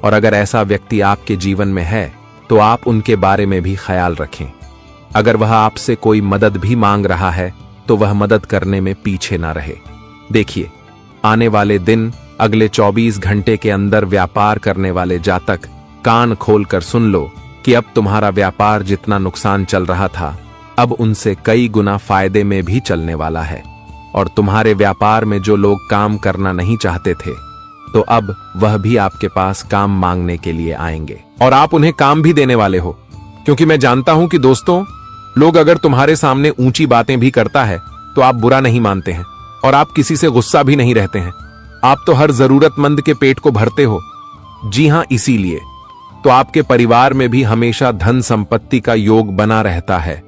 और अगर ऐसा व्यक्ति आपके जीवन में है तो आप उनके बारे में भी ख्याल रखें। अगर वह आपसे कोई मदद भी मांग रहा है तो वह मदद करने में पीछे ना रहे। देखिए, आने वाले दिन, अगले 24 घंटे के अंदर व्यापार करने वाले जातक, कान खोलकर सुन लो कि अब तुम्हारा व्यापार जितना नुकसान चल रहा था अब उनसे कई गुना फायदे में भी चलने वाला है। और तुम्हारे व्यापार में जो लोग काम करना नहीं चाहते थे तो अब वह भी आपके पास काम मांगने के लिए आएंगे, और आप उन्हें काम भी देने वाले हो। क्योंकि मैं जानता हूं कि दोस्तों, लोग अगर तुम्हारे सामने ऊंची बातें भी करता है तो आप बुरा नहीं मानते हैं, और आप किसी से गुस्सा भी नहीं रहते हैं। आप तो हर जरूरतमंद के पेट को भरते हो। जी हां, इसीलिए तो आपके परिवार में भी हमेशा धन संपत्ति का योग बना रहता है।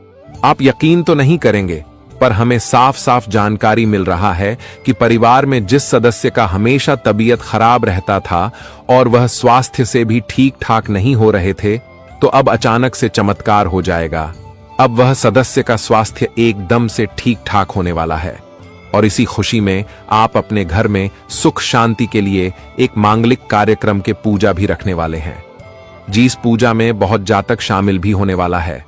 आप यकीन तो नहीं करेंगे, पर हमें साफ साफ जानकारी मिल रहा है कि परिवार में जिस सदस्य का हमेशा तबीयत खराब रहता था और वह स्वास्थ्य से भी ठीक ठाक नहीं हो रहे थे, तो अब अचानक से चमत्कार हो जाएगा। अब वह सदस्य का स्वास्थ्य एकदम से ठीक ठाक होने वाला है, और इसी खुशी में आप अपने घर में सुख शांति के लिए एक मांगलिक कार्यक्रम के पूजा भी रखने वाले हैं। जिस पूजा में बहुत जातक शामिल भी होने वाला है।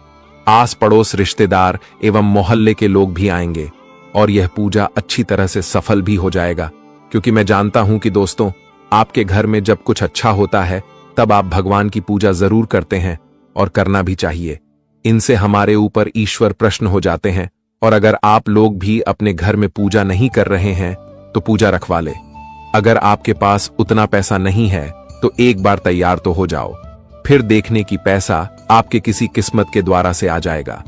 आस पड़ोस, रिश्तेदार एवं मोहल्ले के लोग भी आएंगे, और यह पूजा अच्छी तरह से सफल भी हो जाएगा। क्योंकि मैं जानता हूं कि दोस्तों, आपके घर में जब कुछ अच्छा होता है तब आप भगवान की पूजा जरूर करते हैं, और करना भी चाहिए। इनसे हमारे ऊपर ईश्वर प्रसन्न हो जाते हैं। और अगर आप लोग भी अपने घर में पूजा नहीं कर रहे हैं तो पूजा रखवा ले। अगर आपके पास उतना पैसा नहीं है तो एक बार तैयार तो हो जाओ, फिर देखने की पैसा आपके किसी किस्मत के द्वारा से आ जाएगा।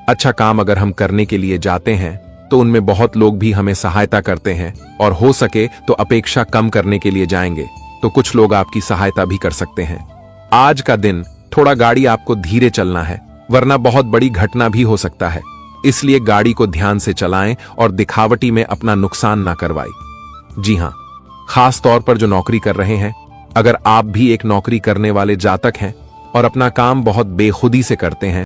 अच्छा काम अगर हम करने के लिए जाते हैं तो उनमें बहुत लोग भी हमें सहायता करते हैं, और हो सके तो अपेक्षा कम करने के लिए जाएंगे तो कुछ लोग आपकी सहायता भी कर सकते हैं। आज का दिन थोड़ा गाड़ी आपको धीरे चलना है, वरना बहुत बड़ी घटना भी हो सकता है। इसलिए गाड़ी को ध्यान से चलाएं और दिखावटी में अपना नुकसान ना करवाएं। जी हां, खास तौर पर जो नौकरी कर रहे हैं, अगर आप भी एक नौकरी करने वाले जातक हैं और अपना काम बहुत बेखुदी से करते हैं